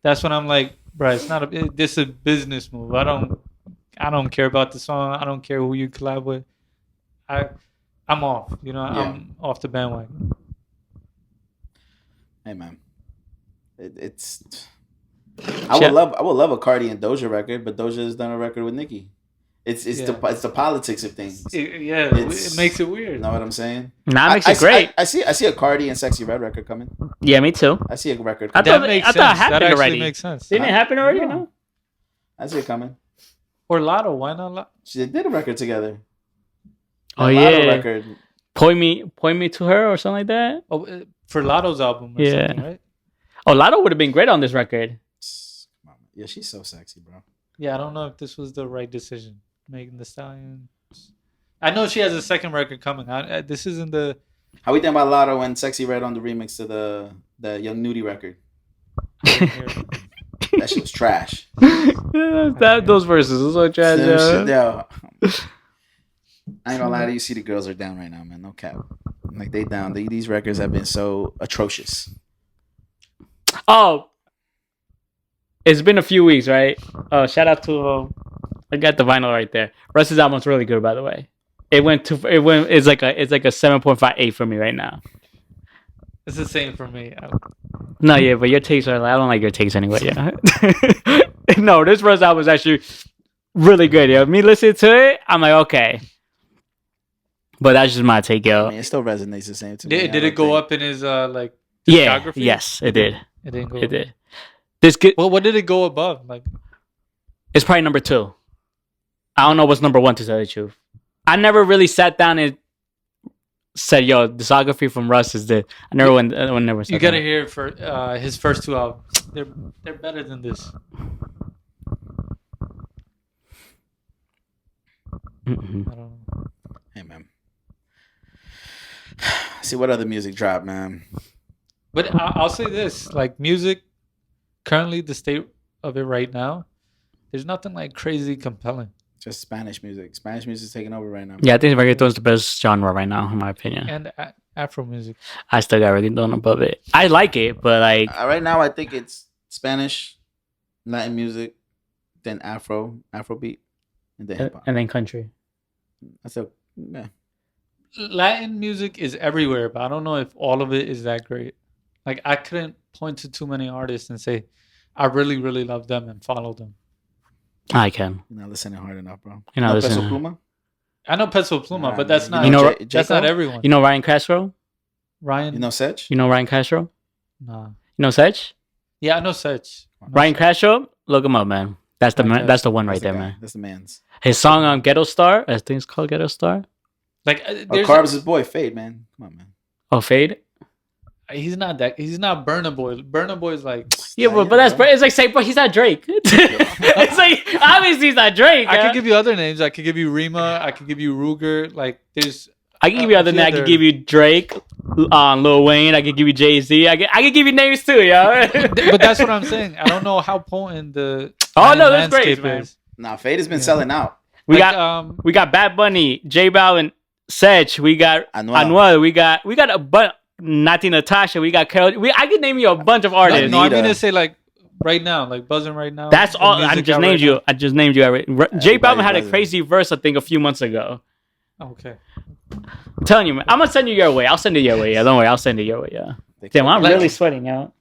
That's when I'm like, bro, it's not this is a business move. I don't care about the song. I don't care who you collab with. I'm off. You know, I'm off the bandwagon. Hey man, it's. I would love a Cardi and Doja record, but Doja has done a record with Nicki. It's the politics of things. It makes it weird. You know what I'm saying? Nah, it makes it great. I see a Cardi and Sexy Red record coming. Yeah, me too. I see a record. I Coming. thought That makes I sense. thought it happened That actually already. makes sense. Didn't it happen already? You know? I see it coming. Or Lotto, why not Lotto? She did a record together. Oh, A Lotto yeah. record. Point me to her or something like that. Oh, for Lotto's album or Yeah. something, right? Oh, Lotto would have been great on this record. Come on. Yeah, she's so sexy, bro. Yeah, I don't know if this was the right decision. Megan Thee Stallion. I know she has a second record coming. This isn't the... How we think about Lotto and Sexy Red on the remix to the Young Nudie record? That shit was trash. Those verses was so trash. Them yo. shit, yo. I ain't gonna lie to you. See, the girls are down right now, man. No cap. Like they down. These records have been so atrocious. Oh, it's been a few weeks, right? Oh, shout out to I got the vinyl right there. Russ's album's really good, by the way. It's like a 7.58 for me right now. It's the same for me. No, yeah, but your takes are. I don't like your takes anyway. Yeah. No, this Russ album is actually really good. Yo, me listening to it, I'm like, okay. But that's just my take, yo. I mean, it still resonates the same to me. Did it go up in his like Yeah. discography? Yes, it did. It didn't go It up. did. This good. Well, what did it go above? Like, It's probably number 2. I don't know what's number 1 to tell you the truth. I never really sat down and said, "Yo, discography from Russ is the." I never went. Never. you gotta hear it for his first 2 albums. They're better than this. Mm-hmm. I don't know. Hey, man. See what other music drop, man. But I'll say this: like music, currently the state of it right now, there's nothing like crazy compelling. Just Spanish music. Spanish music is taking over right now. Yeah, I think reggaeton is the best genre right now, in my opinion. And Afro music. I still got reggaeton above it. I like it, but like Right now, I think it's Spanish, Latin music, then Afrobeat, and then hip hop. and then country. That's a yeah. Latin music is everywhere, but I don't know if all of it is that great. Like I couldn't point to too many artists and say I really, really love them and follow them. I can. You're not listening hard enough, bro. You're not Peso listening. Pluma? I know Peso Pluma, but that's not. You know, that's not everyone. You know Ryan Castro? Ryan. You know Sech? You know Ryan Castro? Nah. You know Sech? Yeah, I know Sech. Ryan Castro? Look him up, man. That's the Okay. that's the one right That's the there, guy. man. That's the man's. His song on Ghetto Star, I think it's called Ghetto Star. Like Carbs' boy, Fade, man. Come on, man. Oh, Fade. he's not that. He's not Burna Boy. Burna Boy's like. Yeah, but that's it's like say, but he's not Drake. It's like obviously he's not Drake. I could give you other names. I could give you Rima. I could give you Ruger. Like there's. I can give you other names. I could give you Drake, Lil Wayne. I could give you Jay-Z. I could give you names too, yo. But that's what I'm saying. I don't know how potent the. Oh no, that's landscape great, man. is. Nah, Fade has been selling out. We Like, got we got Bad Bunny, J Balvin, Sech. We got Anuel. Anuel. We got a bunch. Nati Natasha. We got Carol. I could name you a bunch of artists. No, I mean Anita. to say like right now, like buzzing right now. That's the all. I music just out named right you. now. I just named you. J Balvin had a buzzing. crazy verse, I think, a few months ago. Okay. I'm telling you, man. I'm gonna send you your way. I'll send it your way. Yeah, don't worry. I'll send it your way. Yeah. Damn, I'm Like- really sweating out.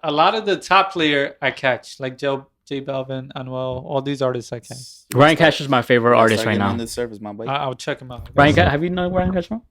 A lot of the top player I catch, like J Balvin, Anuel, all these artists I catch. Ryan Castro's my favorite artist right now. On the surface, my boy. I'll check them out. Have you known Ryan Castro?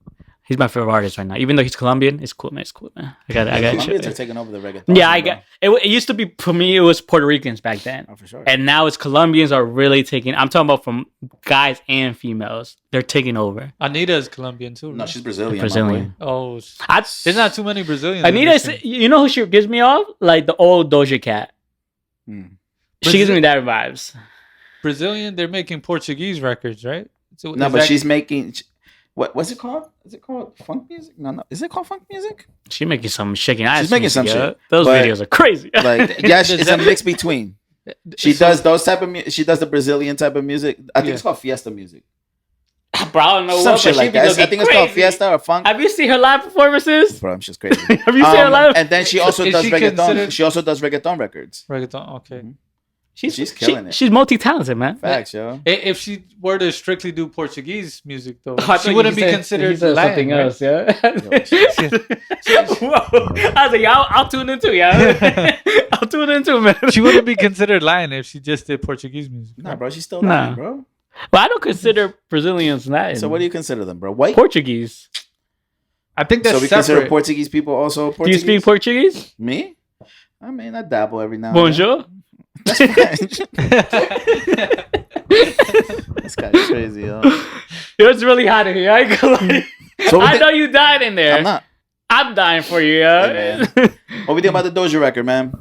He's my favorite artist right now. Even though he's Colombian, it's cool, man. It's cool, man. I got Colombians are taking over the reggaeton. Yeah, I bro. got it. It used to be for me. It was Puerto Ricans back then, Oh, for sure. and now it's Colombians are really taking. I'm talking about from guys and females. They're taking over. Anita is Colombian too. No, right? she's Brazilian. Brazilian. Oh, I, there's not too many Brazilians. in Anita, this is, thing. you know who she gives me off? Like the old Doja Cat. She gives me that vibes. Brazilian, they're making Portuguese records, right? So No, is but that- she's making. What's it called? Is it called funk music? No. Is it called funk music? She's making some shaking ass. She's making music, some yeah. shit, Those but- videos are crazy. Like, yeah, it's a mix between. She So- does those type of. She does the Brazilian type of music. I think Yeah. it's called fiesta music. Bro, I don't know Some what, shit but she like be that. looking I think it's called crazy. fiesta or funk. Have you seen her live performances? Bro, I'm just crazy. Have you seen her live? And then she also Is does she reggaeton. considered- She also does reggaeton records. reggaeton? Okay. She's killing it. She's multi-talented, man. Facts, yo. If she were to strictly do Portuguese music, though, I thought she you wouldn't be said- considered you said Latin, something right? else, yeah. Whoa. I was like, I'll tune into, yeah. I'll tune into, man. She wouldn't be considered Latin if she just did Portuguese music. Nah, bro, she's still Nah. Latin, bro. But I don't consider Brazilians Latin. So what do you consider them, bro? White? Portuguese. I think that's So we consider separate. Portuguese people also Do you Portuguese? speak Portuguese? Me? I mean, I dabble every now and Bonjour. then. That's This guy's crazy, yo. It's really hot in here. I ain't gonna lie. So what we I think- know you died in there. I'm not. I'm dying for you, yeah. Hey, What we think about the Doja record, man?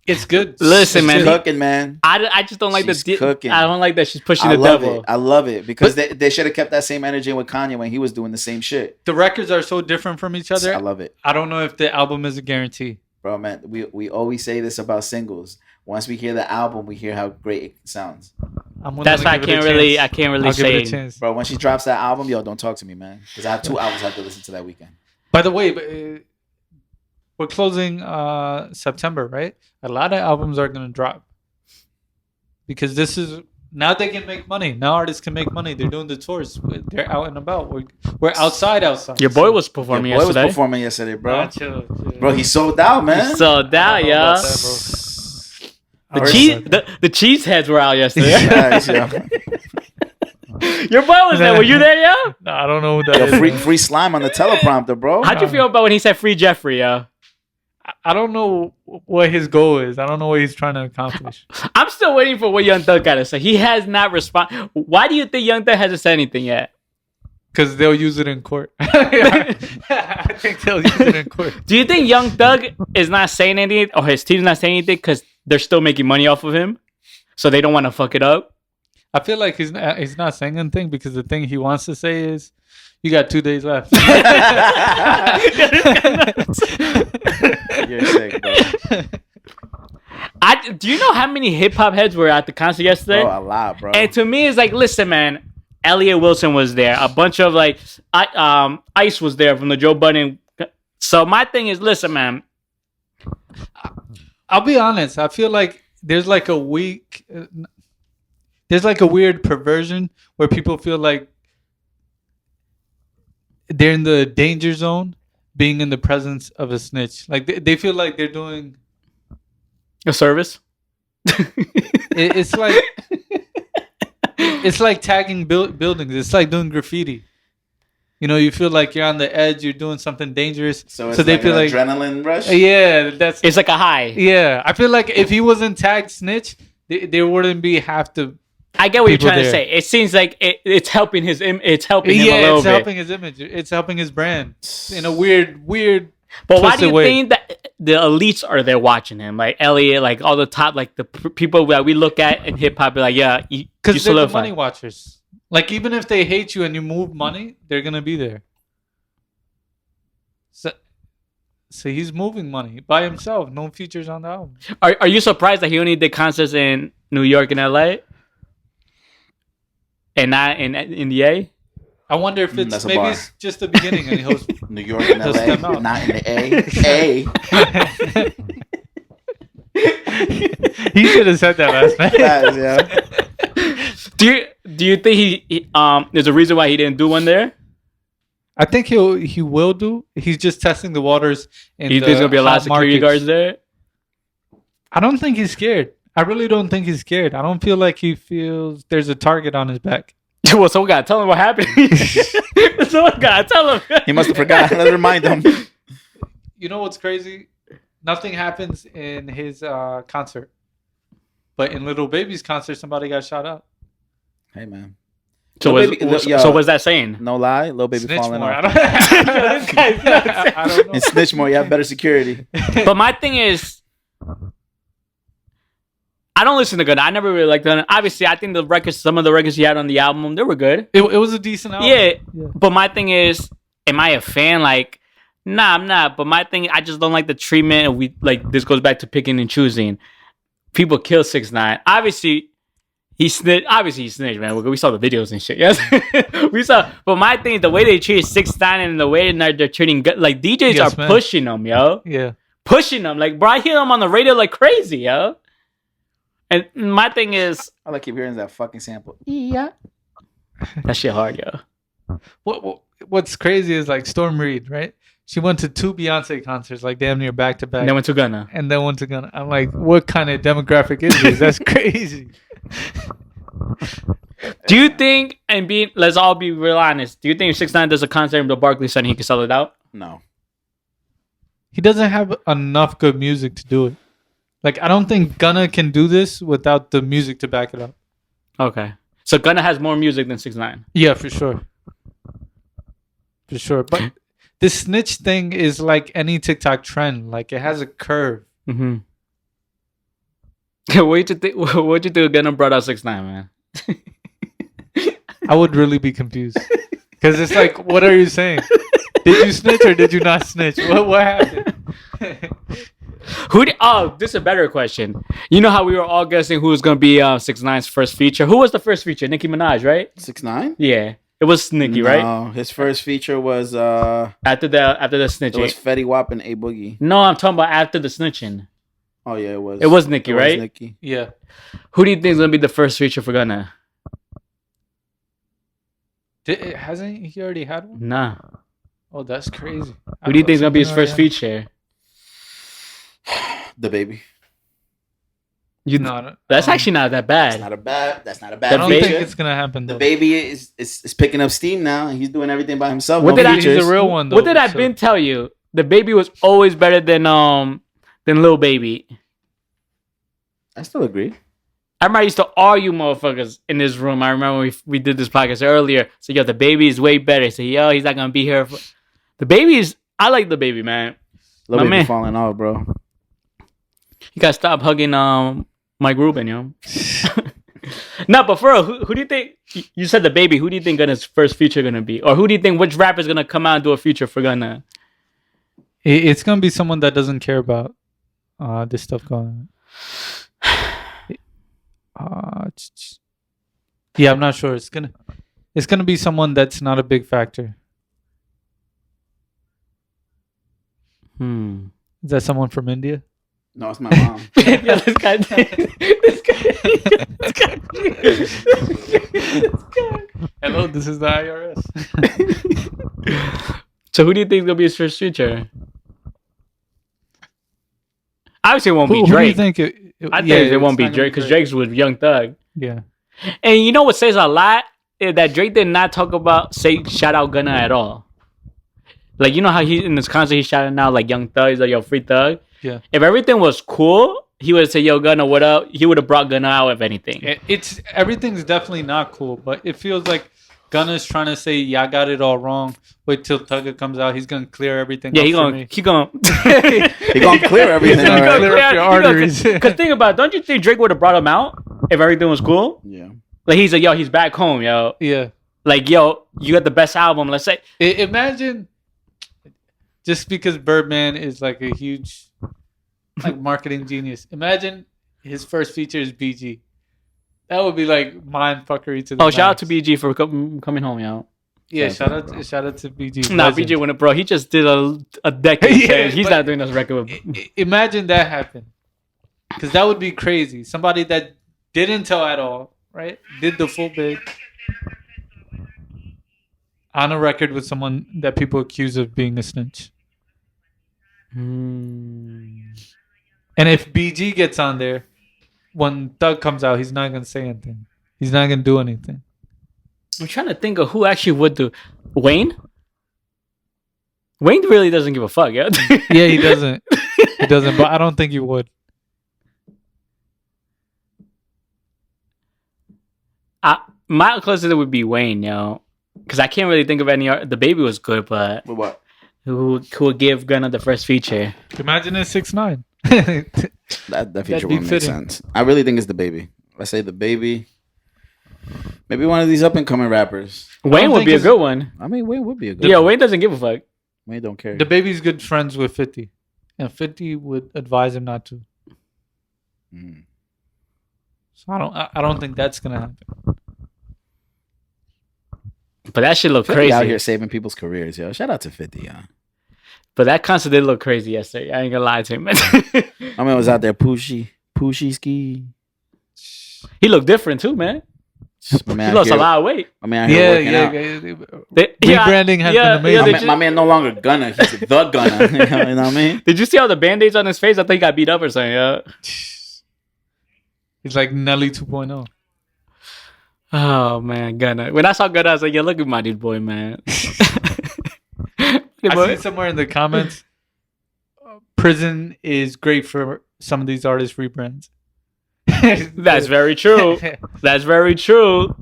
It's good. Listen, It's man. She's good. cooking, man. I just don't like She's the. cooking. I don't like that she's pushing I the love devil. it. I love it because they should have kept that same energy with Kanye when he was doing the same shit. The records are so different from each other. I love it, I don't know if the album is a guarantee. bro, man. We always say this about singles. Once we hear the album, we hear how great it sounds, I'm willing That's to why I give it a can't really. I chance. can't really I'll give it a say. chance. bro. When she drops that album, yo, don't talk to me, man, because I have 2 albums I have to listen to that weekend. By the way, we're closing September, right? A lot of albums are going to drop because this is now they can make money. Now artists can make money. They're doing the tours. They're out and about. We're outside. Your boy was Your performing boy was yesterday. performing yesterday, bro. Nah, chill. Bro, he sold out, man. So that, I don't know yeah. about that, The First- cheese, the cheese heads were out yesterday. Facts, yo. Your boy was there. Were you there, yeah? No, I don't know who that Yo, is. free slime on the teleprompter, bro. How'd you feel about when he said free Jeffrey, yeah? I don't know what his goal is. I don't know what he's trying to accomplish. I'm still waiting for what Young Thug got to say. He has not responded. Why do you think Young Thug hasn't said anything yet? Because they'll use it in court. I think they'll use it in court. Do you think Young Thug is not saying anything or his team's not saying anything because they're still making money off of him? So they don't want to fuck it up? I feel like he's not saying anything because the thing he wants to say is, "You got 2 days left." You're sick, bro. Do you know how many hip hop heads were at the concert yesterday? Oh, a lot, bro. And to me, it's like, listen, man. Elliot Wilson was there. A bunch of like, Ice was there from the Joe Budden. So my thing is, listen, man. I'll be honest. I feel like there's like a weird perversion where people feel like they're in the danger zone, being in the presence of a snitch. Like they feel like they're doing A service. it's like. It's like tagging buildings. It's like doing graffiti. You know, you feel like you're on the edge. You're doing something dangerous. So it's they like feel an like adrenaline rush? Yeah, It's like a high. Yeah, I feel like if he wasn't tagged snitch, there wouldn't be half the. I get what you're trying there. to say. It seems like it's helping his. It's helping him a little it's bit. helping his image. It's helping his brand in a weird. But why do you way. think that the elites are there watching him? Like Elliot, like all the top, like the people that we look at in hip hop, like, yeah, because they're the money watchers. Like even if they hate you and you move money, they're gonna be there. So he's moving money by himself. No features on the album. Are you surprised that he only did concerts in New York and LA, and not in the A? I wonder if it's maybe it's just the beginning and he hosts New York and LA, not in the A. He should have said that last night. Yeah. Do you think he there's a reason why he didn't do one there? I think he will do. He's just testing the waters. You think there's gonna be a lot of security guards there? I don't think he's scared. I really don't think he's scared. I don't feel like he feels there's a target on his back. Well, someone gotta tell him what happened. Someone gotta tell him. He must have forgotten. Let's remind him. You know what's crazy? Nothing happens in his concert, but in Little Baby's concert, somebody got shot up. Hey, man. So what's that saying? No lie, Lil Baby Snitch falling more. off. I don't know. And Snitchmore, you have better security. But my thing is, I don't listen to Gunna. I never really liked Gunna. Obviously, I think some of the records he had on the album, they were good. It was a decent album. Yeah. But my thing is, am I a fan? Like, nah, I'm not. But my thing, I just don't like the treatment. And this goes back to picking and choosing. People kill 6ix9ine. Obviously, he snitched. Obviously, he snitched, man. We saw the videos and shit. Yes, we saw. But my thing is the way they treat 6ix9ine and the way they're treating like DJs are pushing them, yo. Yeah, pushing them. Like, bro, I hear them on the radio like crazy, yo. And my thing is, all I keep hearing is that fucking sample. Yeah, that shit hard, yo. What's crazy is like Storm Reed, right? She went to 2 Beyonce concerts, like damn near back to back. And then went to Gunna. I'm like, what kind of demographic is this? That's crazy. Do you think, let's all be real honest, do you think if 6ix9ine does a concert in the Barclays Center, he can sell it out? No. He doesn't have enough good music to do it. Like, I don't think Gunna can do this without the music to back it up. Okay. So Gunna has more music than 6ix9ine? Yeah, for sure. For sure. But this snitch thing is like any TikTok trend. Like, it has a curve. Mm-hmm. What'd you think Gunna brought out 6ix9ine, man? I would really be confused. Because it's like, what are you saying? Did you snitch or did you not snitch? What happened? This is a better question. You know how we were all guessing who was going to be 6ix9ine's first feature? Who was the first feature? Nicki Minaj, right? 6ix9ine? Yeah. It was Nicki, right? No, his first feature was after the snitching. It was Fetty Wap and A Boogie. No, I'm talking about after the snitching. Oh yeah, it was. It was Nicki, right? Nicki. Yeah. Who do you think is gonna be the first feature for Gunna? Hasn't he already had one? Nah. Oh, that's crazy. Who do you think is gonna be his first feature? The Baby. That's actually not that bad. That's not a bad. I don't think it's gonna happen though. The Baby is picking up steam now. He's doing everything by himself. He's a real one though. What did I been tell you? The Baby was always better than Lil Baby. I still agree. I remember I used to argue motherfuckers in this room. I remember we did this podcast earlier. So yo, the Baby is way better. So yo, he's not gonna be here. The Baby is. I like the Baby, man. Lil Baby falling off, bro. You gotta stop hugging Mike Rubin, yo. No, but for real, who do you think? You said the baby. Who do you think Gunna's first feature gonna be, or who do you think which rapper's gonna come out and do a feature for Gunna? It's gonna be someone that doesn't care about this stuff going on. Yeah, I'm not sure. It's gonna be someone that's not a big factor. Hmm. Is that someone from India? No, it's my mom. Yeah, this guy. Hello, this is the IRS. So who do you think is gonna be his first feature? Obviously, it won't be Who do you Drake. think I think it won't be Drake because Drake's with Young Thug. Yeah. And you know what says a lot is that Drake did not talk about shout out Gunna at all. Like, you know how he in this concert he's shouting out like Young Thug, he's like, yo, free Thug. Yeah. If everything was cool, he would have said, yo, Gunna, what up? He would have brought Gunna out if anything. It's everything's definitely not cool, but it feels like Gunna's trying to say, yeah, I got it all wrong. Wait till Tugga comes out. He's gonna clear everything. Yeah, up he for me. gonna He gonna clear everything. He's gonna All right. clear up your arteries. Because think about it, don't you think Drake would have brought him out if everything was cool? Yeah. Like he's like, yo, he's back home, yo. Yeah. Like, yo, you got the best album. Let's say. Imagine, just because Birdman is like a huge, like marketing genius. Imagine his first feature is BG. That would be like mind fuckery to the Shout out max. to BG for coming home, yo. Yeah, shout out to BG. Nah, Legend. BG went, bro. He just did a decade. Yeah, He's but- not doing this record with. Imagine that happen, because that would be crazy. Somebody that didn't tell at all, right? Did the full bit on a record with someone that people accuse of being a snitch. And if BG gets on there, when Thug comes out, he's not gonna say anything. He's not gonna do anything. I'm trying to think of who actually would do. Wayne? Wayne really doesn't give a fuck, yeah? Yeah, he doesn't. He doesn't, but I don't think he would. My closest would be Wayne, yo. Because I can't really think of any. The Baby was good, but But what? who would give Gunna the first feature? Imagine it's 6ix9ine. That feature be won't make fitting. sense. I really think it's the Baby. I say the Baby. Maybe one of these up and coming rappers. Wayne would think be a it's- good one. I mean, Wayne would be a good. Yeah, Wayne doesn't give a fuck. Wayne don't care. The Baby's good friends with 50, and 50 would advise him not to. Mm. So I don't think that's gonna happen. But that shit look 50 crazy. out here saving people's careers, yo. Shout out to 50, yo. But that concert did look crazy yesterday. I ain't gonna lie to him. My man was out there pushy ski. He looked different too, man. My man He out lost a here- lot of weight. My man out here working out. Rebranding has been amazing. My man no longer Gunna. He's the Gunna. You know what I mean? Did you see all the band-aids on his face? I think he got beat up or something, yeah. He's like Nelly 2.0. Oh man, Gunna. When I saw Gunna, I was like, yeah, look at my dude boy, man. I seen somewhere in the comments, prison is great for some of these artists' rebrands. That's very true. That's very true.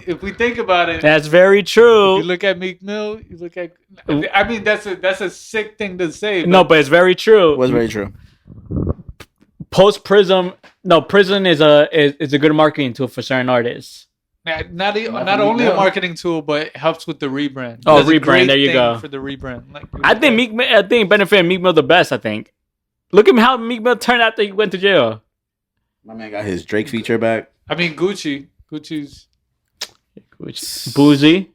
If we think about it, That's very true. you look at Meek Mill, you look at. I mean, that's a sick thing to say. No, but it's very true. Was very true. Post Prism, prison is a good marketing tool for certain artists. Not only a marketing tool, but it helps with the rebrand. Oh, Does a rebrand, great there you thing go. for the rebrand. Like, I think benefit Meek Mill the best. I think. Look at how Meek Mill turned after he went to jail. My man got his Drake feature back. I mean, Gucci's Boozy,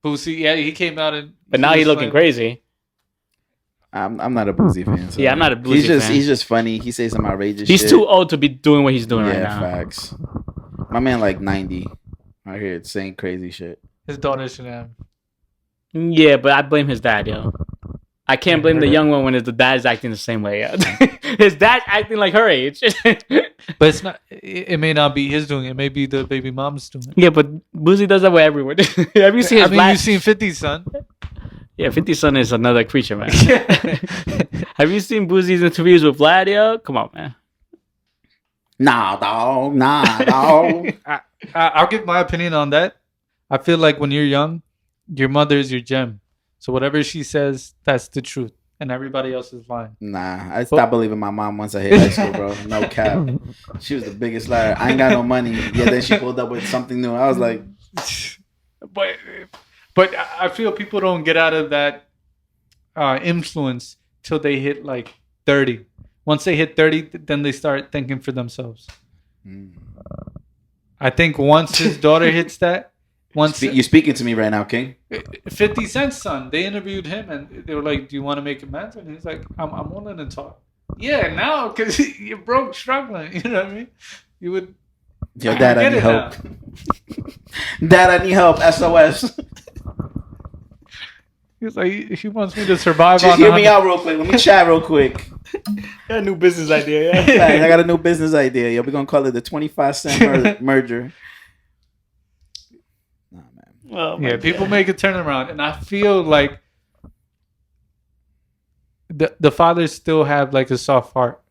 Boosie. Yeah, he came out and. but now he he's was looking like- crazy. I'm not a Boozy fan. So Yeah, I'm not a Boozy fan. He's just funny. He says some outrageous He's shit. too old to be doing what he's doing right Yeah, now. facts. My man like 90. Out here saying crazy shit. His daughter should have. Yeah, but I blame his dad, yo. I can't blame the young one when the dad's acting the same way. Yo. His dad's acting like her age. But it's not. It may not be his doing. It may be the baby mom's doing it. Yeah, but Boozy does that with everyone. Have you seen his you've seen 50 son. Yeah, 50 Cent is another creature, man. Have you seen Boozy's interviews with Vlad, yo? Come on, man. Nah, dog. I'll give my opinion on that. I feel like when you're young, your mother is your gem. So whatever she says, that's the truth. and everybody else is lying. Nah, I stopped believing my mom once I hit high school, bro. No cap. She was the biggest liar. I ain't got no money. Yeah, then she pulled up with something new. I was like, but I feel people don't get out of that influence till they hit like 30. Once they hit 30, then they start thinking for themselves. I think once his daughter hits that, you're speaking to me right now, King. 50 Cent's son, they interviewed him and they were like, "Do you want to make amends?" And he's like, "I'm willing to talk." Yeah, now because you're broke, struggling. You know what I mean? You would. Yo, Dad, I need help. Dad, I need help. SOS. He's like, he wants me to survive. Just hear me out real quick. Let me chat real quick. Got a new business idea. Yeah, I got a new business idea. Yo, we're gonna call it the 25 cent merger. Nah, man. Oh, Yeah, people make a turnaround, and I feel like the fathers still have like a soft heart.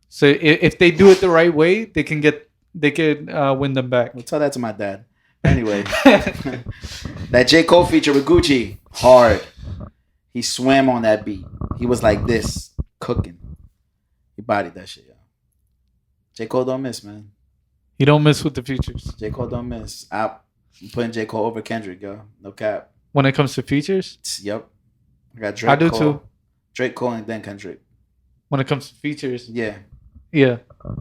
So if they do it the right way, they can win them back. Well, tell that to my dad. Anyway, that J. Cole feature with Gucci, hard. He swam on that beat. He was like this, cooking. He bodied that shit, yo. J. Cole don't miss, man. He don't miss with the features. J. Cole don't miss. I'm putting J. Cole over Kendrick, yo. No cap. When it comes to features? Yep. I got Drake. I do Cole, too. Drake Cole and then Kendrick. When it comes to features? Yeah. Yeah.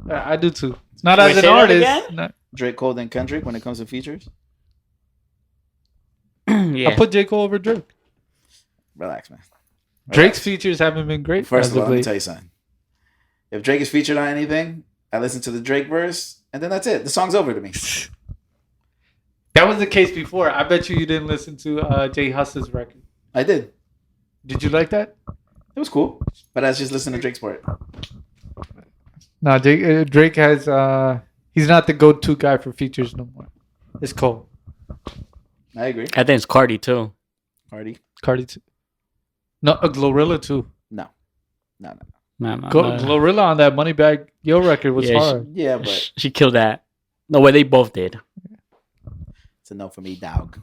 I do too. Not as an artist. Drake Cole then Kendrick when it comes to features? Yeah. I put J. Cole over Drake. Relax, man. Drake's features haven't been great. First of all, let me tell you something. If Drake is featured on anything, I listen to the Drake verse, and then that's it. The song's over to me. That was the case before. I bet you didn't listen to Jay Huss's record. I did. Did you like that? It was cool, but I was just listening to Drake's part. No, Drake has... he's not the go-to guy for features no more. It's Cole. I agree. I think it's Cardi too. Cardi too. No, Glorilla too. No. Glorilla on that Moneybag Yo record was hard. Yeah, but she killed that. No way, they both did. it's a no for me, dog.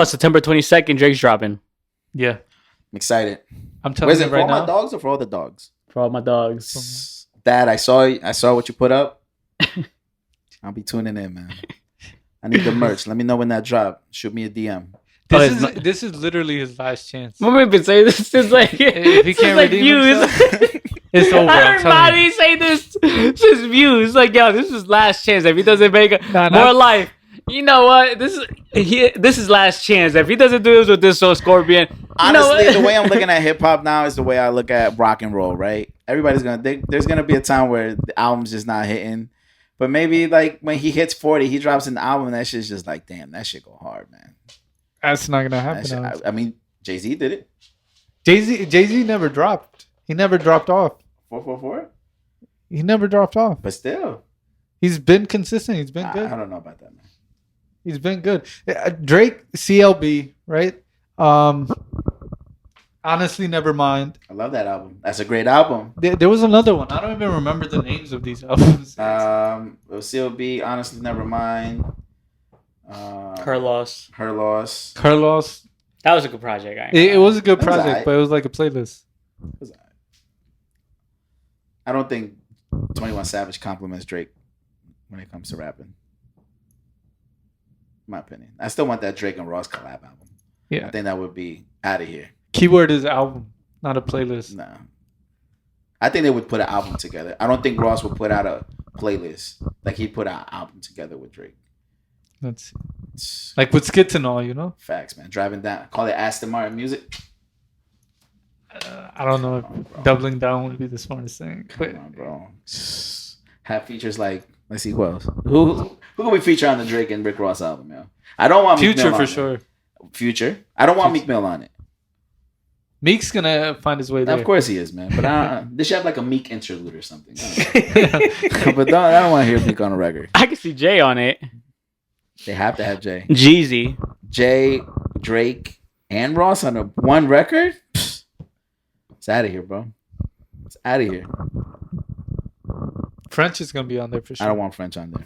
September 22nd, Drake's dropping. Yeah. I'm excited. I'm telling you it right for now. all my dogs or for all the dogs? For all my dogs. Dad, I saw what you put up. I'll be tuning in, man. I need the merch. Let me know when that drop. Shoot me a DM. This is literally his last chance. I'm been saying this since like if he can't like redeem views. himself, it's over. I heard Mahdi say this since views. Like, yo, this is last chance. If he doesn't make more life, you know what? This is last chance. If he doesn't do this with this Scorpion, honestly, the way I'm looking at hip hop now is the way I look at rock and roll. Right? Everybody's there's gonna be a time where the album's just not hitting. But maybe like when he hits 40, he drops an album and that shit's just like, damn, that shit go hard, man. That's not gonna happen. I mean, Jay-Z did it. Jay-Z never dropped. He never dropped off. 444? He never dropped off. But still. He's been consistent. He's been good. I don't know about that, man. He's been good. Drake, CLB, right? Honestly, never mind. I love that album. That's a great album. There was another one. I don't even remember the names of these albums. It was CLB, Honestly, Never Mind. Her Loss. That was a good project. It was a good project, but it was like a playlist. I don't think 21 Savage compliments Drake when it comes to rapping. In my opinion. I still want that Drake and Ross collab album. Yeah. I think that would be out of here. Keyword is album, not a playlist. No. I think they would put an album together. I don't think Ross would put out a playlist. Like he'd put out an album together with Drake. That's like with skits and all, you know? Facts, man. Driving down. Call it Aston Martin music. I don't know if doubling down would be the smartest thing. Come on, bro. Have features like, let's see who else. Who can we feature on the Drake and Rick Ross album, yo? I don't want Meek Future Mill for on sure. It. Future. I don't want Meek Mill on it. Meek's gonna find his way there. Of course he is, man. But they should have like a Meek interlude or something. But I don't want to hear Meek on a record. I can see Jay on it. They have to have Jay. Jeezy. Jay, Drake, and Ross on one record? Psst. It's out of here, bro. It's out of here. French is gonna be on there for sure. I don't want French on there.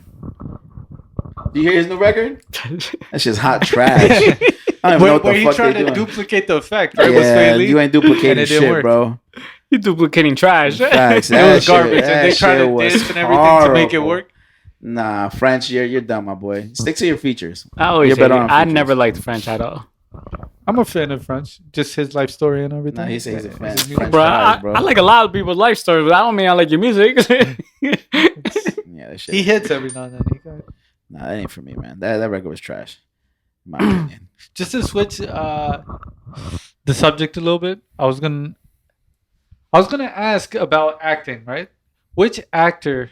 Do you hear his new record? That's just hot trash. I don't even know Where, what where the he fuck tried they to doing. duplicate the effect, right? With Yeah, Sway Lee, you ain't and duplicating it didn't shit, work. bro. You duplicating trash. Facts. It That was garbage, shit, and they that tried shit to was dance and everything to make it horrible. work. Nah, French, you're done, my boy. Stick to your features. I always You're say better on I features. never liked French at all. I'm a fan of French, just his life story and everything. Nah, he says he's a fan. His music. French Bro, fries, bro. I like a lot of people's life stories, but I don't mean I like your music. Yeah, that shit. He hits every now and then. Nah, that ain't for me, man. That record was trash. In my opinion. Just to switch the subject a little bit, I was gonna ask about acting, right? Which actor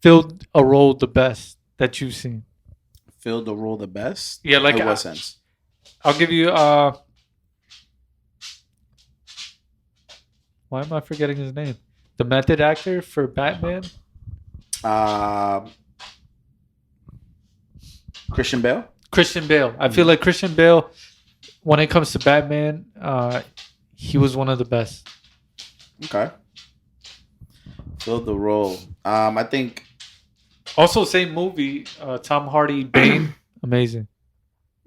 filled a role the best that you've seen? Filled the role the best? Yeah, like in what sense? I'll give you why am I forgetting his name? The method actor for Batman? Christian Bale? Christian Bale. I feel like Christian Bale, when it comes to Batman, he was one of the best. Okay. Filled the role. I think Also, same movie, Tom Hardy, Bane, amazing.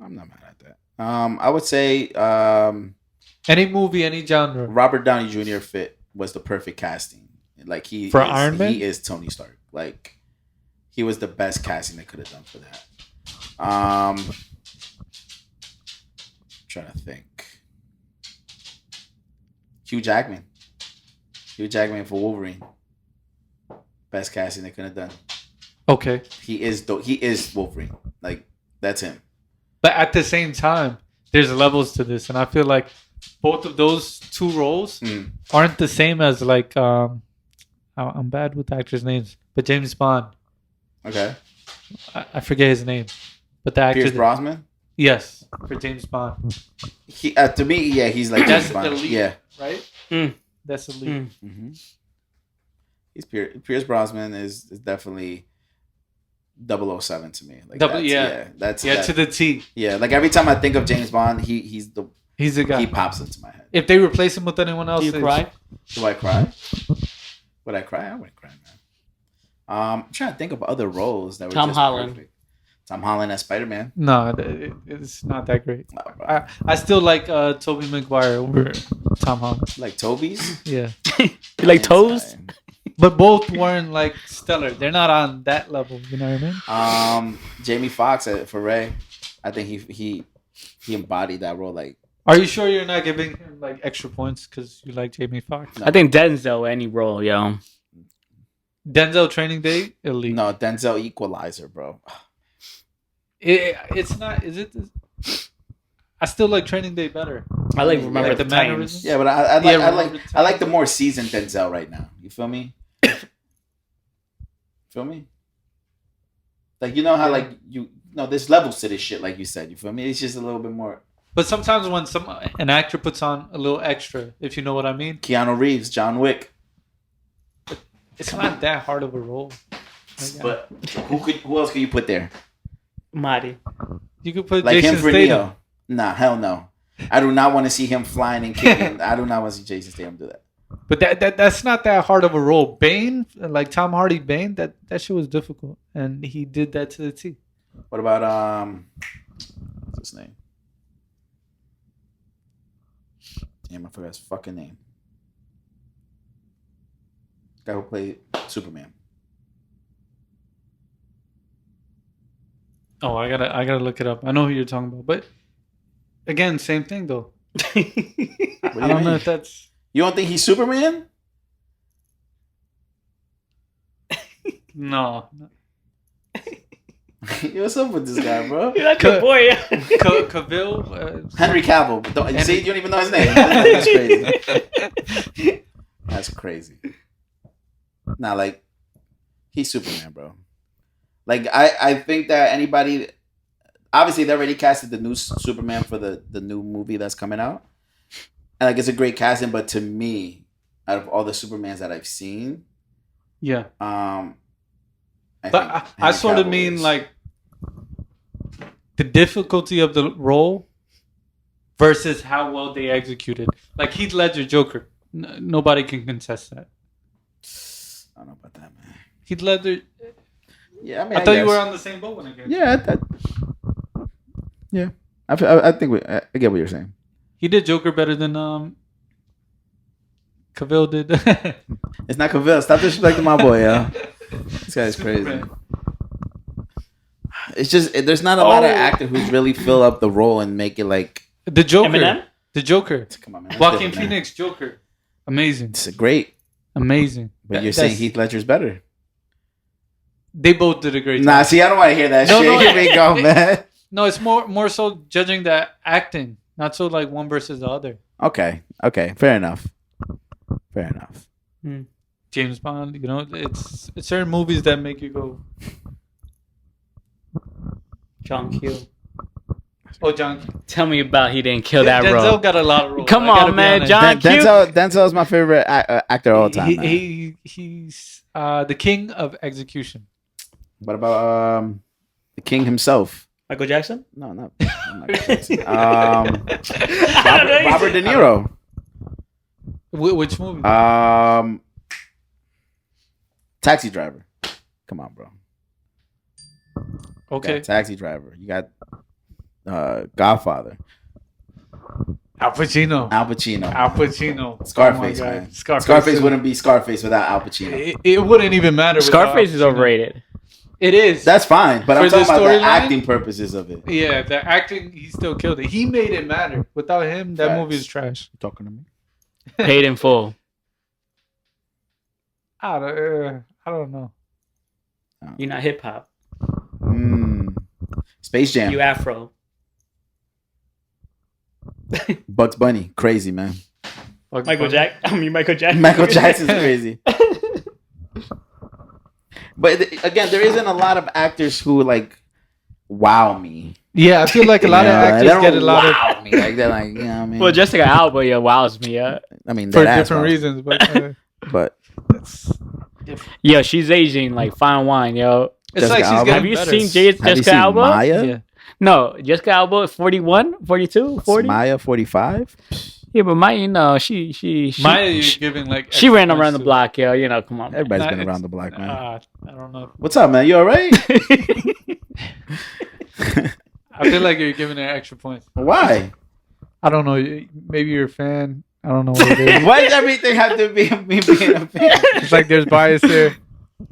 I'm not mad at that. I would say Any movie, any genre. Robert Downey Jr. was the perfect casting. Like For Iron Man? He is Tony Stark. Like he was the best casting they could have done for that. Trying to think. Hugh Jackman for Wolverine. Best casting they could have done. Okay. He is Wolverine. Like that's him. But at the same time, there's levels to this. And I feel like both of those two roles aren't the same as like, I'm bad with actors' names, but James Bond. Okay. I forget his name. But the actor. Pierce Brosnan? Yes, for James Bond. He to me, yeah, he's like That's James Bond. elite, Yeah. right? That's elite. Mm-hmm. He's Pierce Brosnan is definitely 007 to me. Like that's to the T. Yeah, like every time I think of James Bond, he's the guy. He pops into my head. If they replace him with anyone else, Do you cry? Do I cry? Would I cry? I wouldn't cry, man. I'm trying to think of other roles that were Tom just Holland. perfect. Tom Holland as Spider-Man. No, it's not that great. Oh, bro. I still like Tobey Maguire over Tom Holland. Like Toby's? Yeah. You like toes? But both weren't like stellar. They're not on that level. You know what I mean? Jamie Foxx for Ray. I think he embodied that role. Like, are you sure you're not giving him like extra points because you like Jamie Foxx? No. I think Denzel, any role, yo. Denzel Training Day, elite. no, Denzel Equalizer, bro. It's not. Is it? I still like Training Day better. I like Remember Like the the Times. mannerisms? Yeah, but I like the more seasoned Denzel right now. You feel me? Feel me? Like, you know how like there's levels to this shit, like you said. You feel me? It's just a little bit more. But sometimes when an actor puts on a little extra, if you know what I mean, Keanu Reeves, John Wick. it's not that hard of a role. But who else could you put there? Mahdi. You could put Like Jason him for Statham. Neo? Nah, hell no. I do not want to see him flying and kicking. I do not want to see Jason Statham do that. But that's not that hard of a role. Bane, like Tom Hardy, Bane, that shit was difficult, and he did that to the T. What about what's his name? Damn, I forgot his fucking name. Guy who played Superman. Oh, I gotta look it up. I know who you're talking about, but again, same thing though. What do I don't know if that's. You don't think he's Superman? No. Yo, what's up with this guy, bro? You're not good boy. Cavill. Henry Cavill. See, you don't even know his name. That's crazy. That's crazy. Nah, like, he's Superman, bro. Like, I think that anybody... Obviously, they already casted the new Superman for the new movie that's coming out. And, like, it's a great casting, but to me, out of all the Supermans that I've seen... Yeah. But I sort of mean, like, the difficulty of the role versus how well they executed. Like Heath Ledger Joker. Nobody can contest that. I don't know about that, man. Heath Ledger... Yeah, I mean, I thought you were on the same boat when I got Yeah, Yeah, I think I get what you're saying. He did Joker better than Cavill did. It's not Cavill. Stop disrespecting my boy, yo. This guy's crazy. Superman. It's just there's not a lot of actors who really fill up the role and make it like The Joker. Eminem? The Joker. come on, man. Joaquin Phoenix Joker. Amazing. It's great, Amazing. but you're saying Heath Ledger's better. They both did a great job. Nah, see, I don't want to hear that shit. No. Here we go, man. No, it's more so judging the acting, not so like one versus the other. Okay, fair enough. James Bond, you know, it's certain movies that make you go, John Q. oh, John. Tell me about he didn't kill that Denzel role. got a lot of roles. Come I gotta on, be man. honest. John Q. Denzel's my favorite actor of all time. Man. He's the king of execution. What about the king himself? Michael Jackson? No, not Michael Jackson. Robert De Niro. Which movie? Taxi Driver. Come on, bro. Okay. You got Taxi Driver. You got Godfather. Al Pacino. Al Pacino. Scarface, Oh my God. man. Scarface wouldn't be Scarface without Al Pacino. It wouldn't even matter. without Scarface Al is Pacino. overrated. It is. That's fine, but I'm For the talking about the storyline? acting purposes of it. Yeah, the acting, he still killed it. He made it matter. Without him, that Facts. movie is trash. You talking to me? Paid in full. I don't know. You're not hip hop. Space Jam. You Afro. Bugs Bunny. Crazy, man. Michael Jackson. Michael Jackson's crazy. But again, there isn't a lot of actors who like wow me. Yeah, I feel like a lot of they actors don't get a lot of wow me. Like they're like, you know what I mean? Well, Jessica Alba, yeah, wows me. Yeah, I mean, for that ass different wows. reasons, But that's different. yo, she's aging like fine wine, yo. It's Jessica like she's Alba? getting Have you better. seen have you Jessica seen Alba? Maya? Yeah. No, Jessica Alba, 41, 42, 40. Maya 45. Yeah, but Maya, you know, she Maya, you're giving like she extra ran points around the to. block, yo. You know, come on. Man. Everybody's Nah, been it's- around the block, man. I don't know. What's up, man? You all right? I feel like you're giving her extra points. Why? I don't know. Maybe you're a fan. I don't know what it is. Why does everything have to be me being a fan? It's like there's bias there.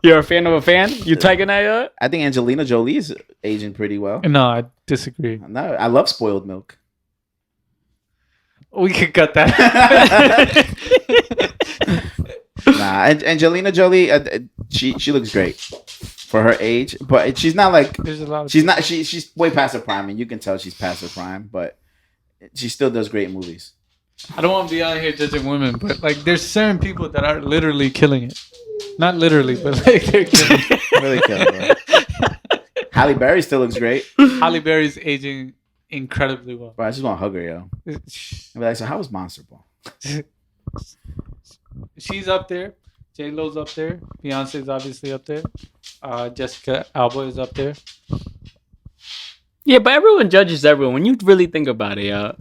You're a fan of a fan? You taking that, yo? I think Angelina Jolie is aging pretty well. No, I disagree. No, I love spoiled milk. We could cut that. Nah, Angelina Jolie, she looks great for her age, but she's not like There's a lot of she's way past her prime, and you can tell she's past her prime, but she still does great movies. I don't want to be out here judging women, but like there's certain people that are literally killing it. Not literally, but like they're killing it. Really killer, bro. Halle Berry still looks great, Halle Berry's aging incredibly well. but I just want to hug her, yo. I'll be like, so how was Monster Ball? She's up there. J Lo's up there. Beyonce's obviously up there. Jessica Alba is up there. Yeah, but everyone judges everyone. When you really think about it, yo.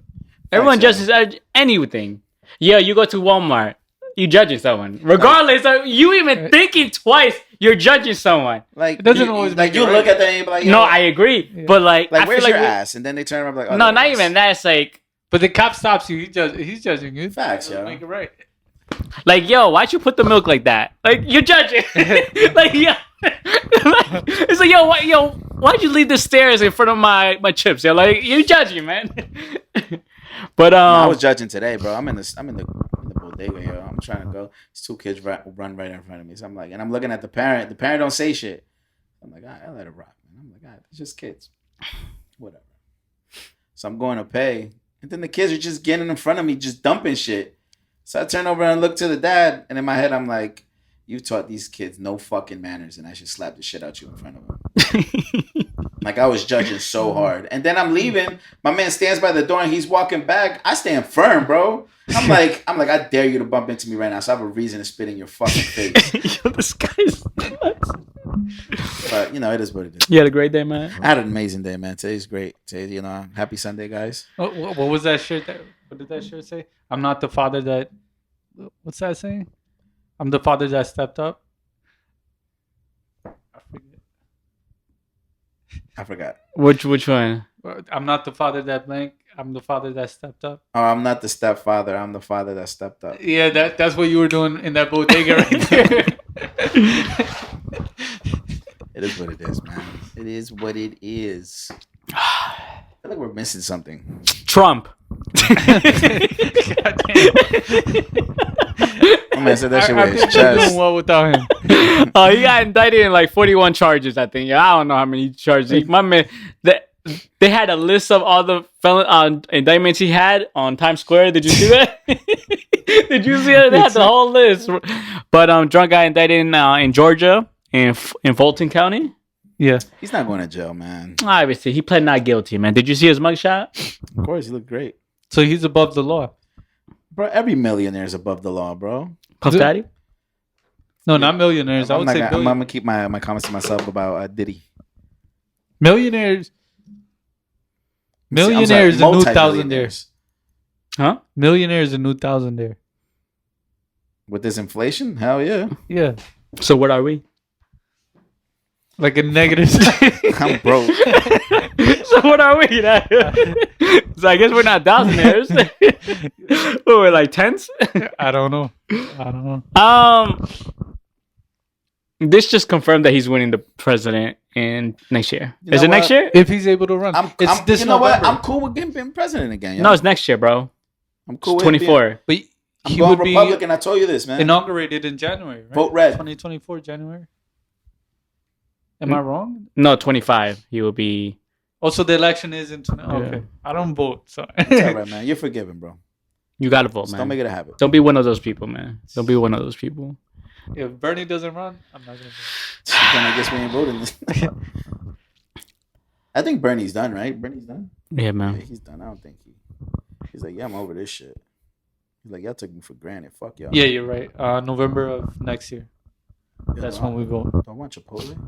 Everyone Facts, judges anything. Yeah, you go to Walmart. You judging someone. Regardless of you even thinking twice, you're judging someone. Like It doesn't you, always like make you it look right. at them and you be like, yo, No, I agree. Yeah. But like, like I where's feel your like ass? And then they turn around like, oh, no, there not it is. even that. It's But the cop stops you. He's judging you. Facts, Doesn't yo. Make it right. like, yo, why'd you put the milk like that? Like, you're judging. like, yo, it's like, why'd you leave the stairs in front of my chips? Yo, like, you're judging, man. But I was judging today, bro. I'm in the bodega, yo. I'm trying to go. These two kids run right in front of me. So I'm like, and I'm looking at the parent. The parent don't say shit. I'm like, I let it rock, man. I'm like, it's just kids. Whatever. So I'm going to pay. And then the kids are just getting in front of me, just dumping shit. So I turn over and look to the dad. And in my head, I'm like, you taught these kids no fucking manners. And I should slap the shit out you in front of them. Like I was judging so hard. And then I'm leaving. My man stands by the door and he's walking back. I stand firm, bro. I'm like, I dare you to bump into me right now. So I have a reason to spit in your fucking face. yo, this guy's nuts. But, it is what it is. You had a great day, man. I had an amazing day, man. Today's great. Today, happy Sunday, guys. What was that shirt? What did that shirt say? I'm not the father that. What's that saying? I'm the father that stepped up. I forget. I forgot. Which one? I'm not the father that blank. I'm the father that stepped up. Oh, I'm not the stepfather. I'm the father that stepped up. Yeah, that's what you were doing in that bodega right there. It is what it is, man. It is what it is. I feel like we're missing something. Trump. Oh man, said that shit I with his think they're doing chest. well without him. Oh, he got indicted in like 41 charges, I think. I don't know how many charges. My man, they had a list of all the indictments he had on Times Square. Did you see that? Did you see that? They had the whole list. But drunk guy indicted in Georgia, in Fulton County. Yeah. He's not going to jail, man. Obviously, he pled not guilty, man. Did you see his mugshot? Of course, he looked great. So he's above the law. Bro, every millionaire is above the law, bro. Puff Daddy? No, not millionaires. I would say I'm billion. going to keep my comments to myself about Diddy. Millionaires. I'm sorry, Millionaires a new thousandaire. multi-millionaires. Huh? Millionaires a new thousandaire. With this inflation? Hell yeah. Yeah. So what are we? Like a negative. I'm broke. So what are we? So I guess we're not thousandaires. We're like tens. I don't know. This just confirmed that he's winning the president in next year. You Is know it next what? year? If he's able to run. It's this you know November. what? I'm cool with being president again. Yo. No, it's next year, bro. I'm cool It's with 24. But I'm he going would Republican. I told you this, man. be inaugurated in January, right? Vote red. 2024 January. Am I wrong? No, 25. He will be. Also, the election is in. Okay, Yeah. I don't vote. So It's all right, man. You're forgiven, bro. You gotta vote, Just man. don't make it a habit. Don't be one of those people, man. Don't be one of those people. if Bernie doesn't run, I'm not gonna vote. Then I guess we ain't voting this. I think Bernie's done, right? Bernie's done. Yeah, Yeah, man. he's done. I don't think he's like, yeah, I'm over this shit. He's like, y'all took me for granted. Fuck y'all. Yeah, you're right. November of next year. Yeah, That's don't- when we vote. Don't want Chipotle.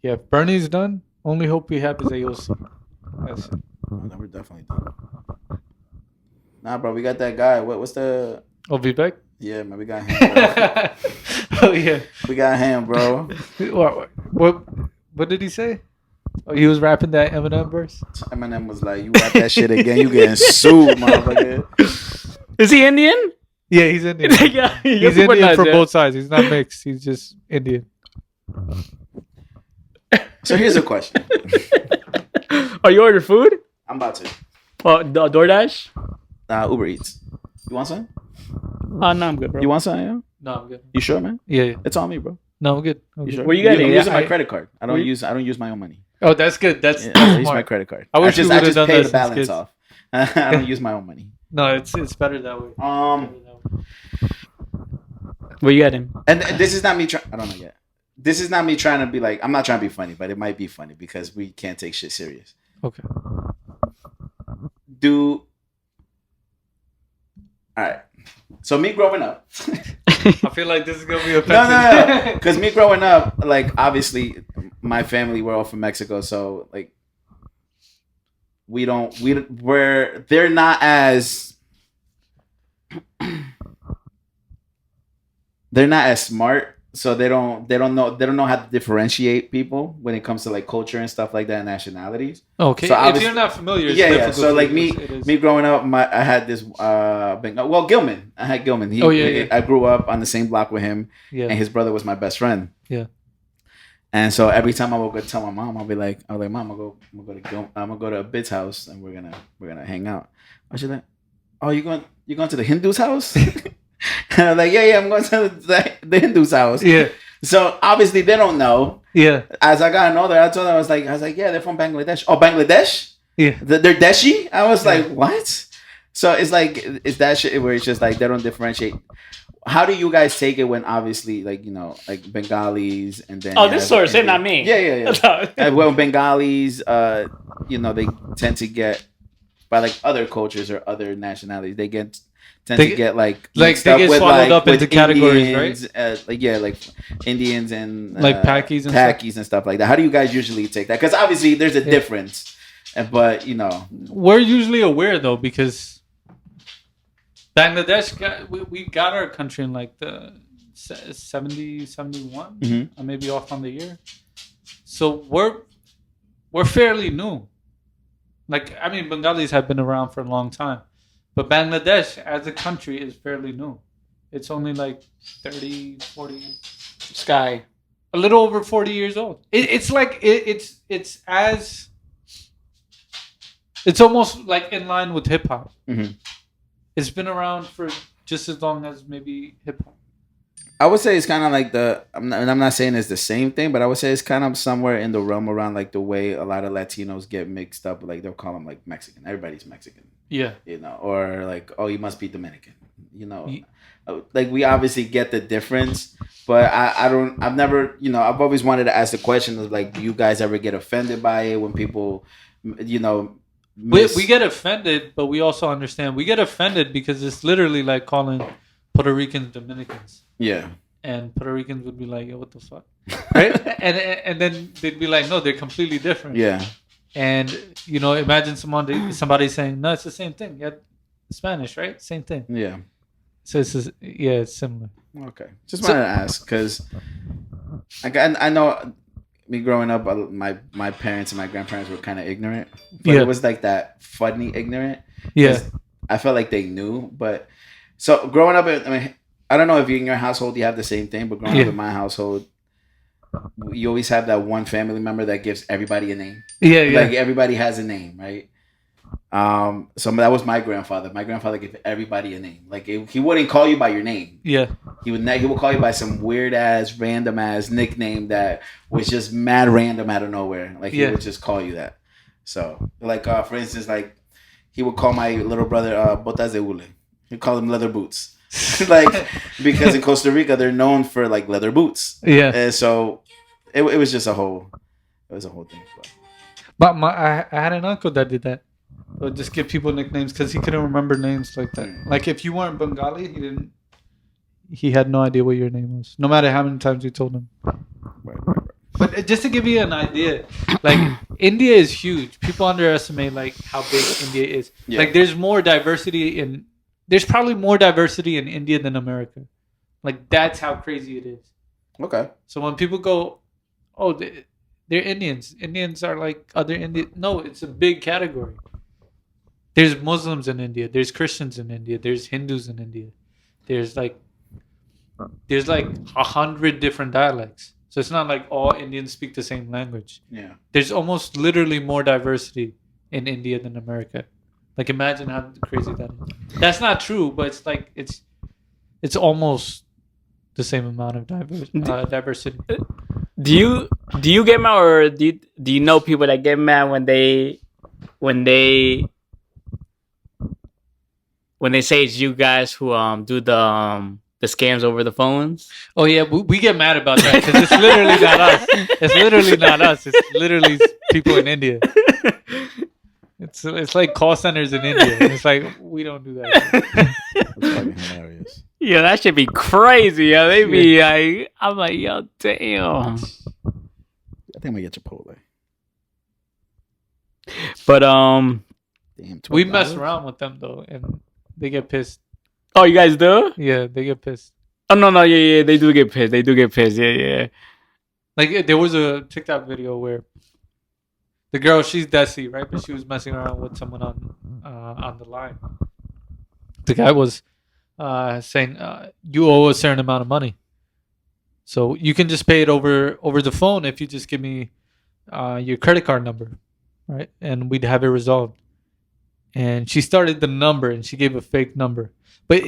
Yeah, if Bernie's done, only hope we have is AOC. That's it. Oh, then we're definitely done. Nah, bro, we got that guy. What's the? Oh, Vivek? Yeah, man, we got him. Bro. Oh, yeah. We got him, bro. What did he say? Oh, he was rapping that Eminem verse? Eminem was like, "You rap that shit again, you getting sued, motherfucker." Is he Indian? Yeah, he's Indian. Yeah, He's Indian from both sides. He's not mixed. He's just Indian. So here's a question. Oh, you ordered food? I'm about to. Oh, DoorDash? Uber Eats. You want some? Oh, no, I'm good, bro. You want some? Yeah? No, I'm good. You sure, man? Yeah. It's on me, bro. No, I'm good. You sure? Where you getting I'm it? using my I- credit card. I don't Where you- use my own money. Oh, that's good. That's Yeah, I use my smart. credit card. I wish we I would've just done pay that the since balance kids. off. I don't use my own money. No, it's better that way. Where you getting? And this is not me trying. I don't know yet. This is not me trying to be like. I'm not trying to be funny, but it might be funny because we can't take shit serious. Okay. All right. So me growing up. I feel like this is gonna be offensive. No. Because me growing up, like obviously, my family we're all from Mexico, so like they're not as smart, so they don't know how to differentiate people when it comes to like culture and stuff like that and nationalities. Okay. So if you're not familiar, it's Yeah. difficult So for like you. It is. me growing up, I had this Gilman. I had Gilman. Yeah. I grew up on the same block with him, Yeah. and his brother was my best friend. Yeah. And so every time I would go tell my mom, Mom, I'm gonna go to a Bid's house and we're gonna hang out. And she's like, oh, you going to the Hindu's house? And I'm like, yeah, I'm going to the Hindu's house. Yeah. So obviously they don't know. Yeah. As I got older, I told them I was like, yeah, they're from Bangladesh. Oh, Bangladesh? Yeah. They're Deshi? I was like, what? So it's like, it's that shit where it's just like they don't differentiate. How do you guys take it when obviously like, you know, like Bengalis and then Oh, this source, not me. Yeah. Well, Bengalis, you know, they tend to get by like other cultures or other nationalities, they tend to get like they get swallowed up into categories, Indians, right? Like Indians and like Pakis and stuff like that. How do you guys usually take that? Because obviously there's a difference, but you know, we're usually aware though because Bangladesh we got our country in like the 70, 71. Mm-hmm. I may be off on the year. So we're fairly new. Like, I mean, Bengalis have been around for a long time. But Bangladesh as a country is fairly new. It's only like 30, 40... Sky. A little over 40 years old. It's like... It's as... It's almost like in line with hip-hop. Mm-hmm. It's been around for just as long as maybe hip-hop. I would say it's kind of like I'm not saying it's the same thing, but I would say it's kind of somewhere in the realm around like the way a lot of Latinos get mixed up. Like they'll call them like Mexican. Everybody's Mexican. Yeah. You know, or like, oh, you must be Dominican. You know, like we obviously get the difference, but I've never, you know, I've always wanted to ask the question of like, do you guys ever get offended by it when people, you know, we get offended, but we also understand we get offended because it's literally like calling Puerto Ricans Dominicans. Yeah. And Puerto Ricans would be like, yo, what the fuck? Right? and then they'd be like, no, they're completely different. Yeah. And, you know, imagine somebody saying, no, it's the same thing. Yeah, Spanish, right? Same thing. Yeah. So it's similar. Okay. Just wanted to ask because I know me growing up, my parents and my grandparents were kind of ignorant. But it was like that funny ignorant. Yeah. I felt like they knew. But so growing up, I mean, I don't know if in your household you have the same thing, but growing up in my household, you always have that one family member that gives everybody a name. Yeah, yeah. Like everybody has a name, right? So that was my grandfather. My grandfather gave everybody a name. Like he wouldn't call you by your name. Yeah. He would call you by some weird ass, random ass nickname that was just mad random out of nowhere. Like he would just call you that. So like for instance, like he would call my little brother botas de hule. He'd call him leather boots. Like because in Costa Rica they're known for like leather boots. Yeah. And so it was just a whole thing. But I had an uncle that did that. Would just give people nicknames because he couldn't remember names like that. Like if you weren't Bengali, he had no idea what your name was, no matter how many times you told him. Right. But just to give you an idea, like India is huge. People underestimate like how big India is. Yeah. Like there's probably more diversity in India than America. Like that's how crazy it is. Okay. So when people go, oh, they're Indians. Indians are like other Indians. No, it's a big category. There's Muslims in India. There's Christians in India. There's Hindus in India. There's like 100 different dialects. So it's not like all Indians speak the same language. Yeah. There's almost literally more diversity in India than America. Like imagine how crazy that is. That's not true, but it's like it's almost the same amount of diversity. Do you get mad, or do you know people that get mad when they say it's you guys who do the scams over the phones? Oh yeah, we get mad about that because it's literally not us. It's literally not us. It's literally people in India. It's like call centers in India. It's like we don't do that. That's fucking hilarious. Yeah, that should be crazy. Yo, they be like, I'm like, yo, damn. I think I'm gonna get Chipotle. But damn, we mess around with them though, and they get pissed. Oh, you guys do? Yeah, they get pissed. Oh no, yeah, they do get pissed. Yeah. Like there was a TikTok video where the girl, she's Desi, right? But she was messing around with someone on the line. The guy was saying, "You owe a certain amount of money, so you can just pay it over the phone if you just give me your credit card number, right? And we'd have it resolved." And she started the number, and she gave a fake number, but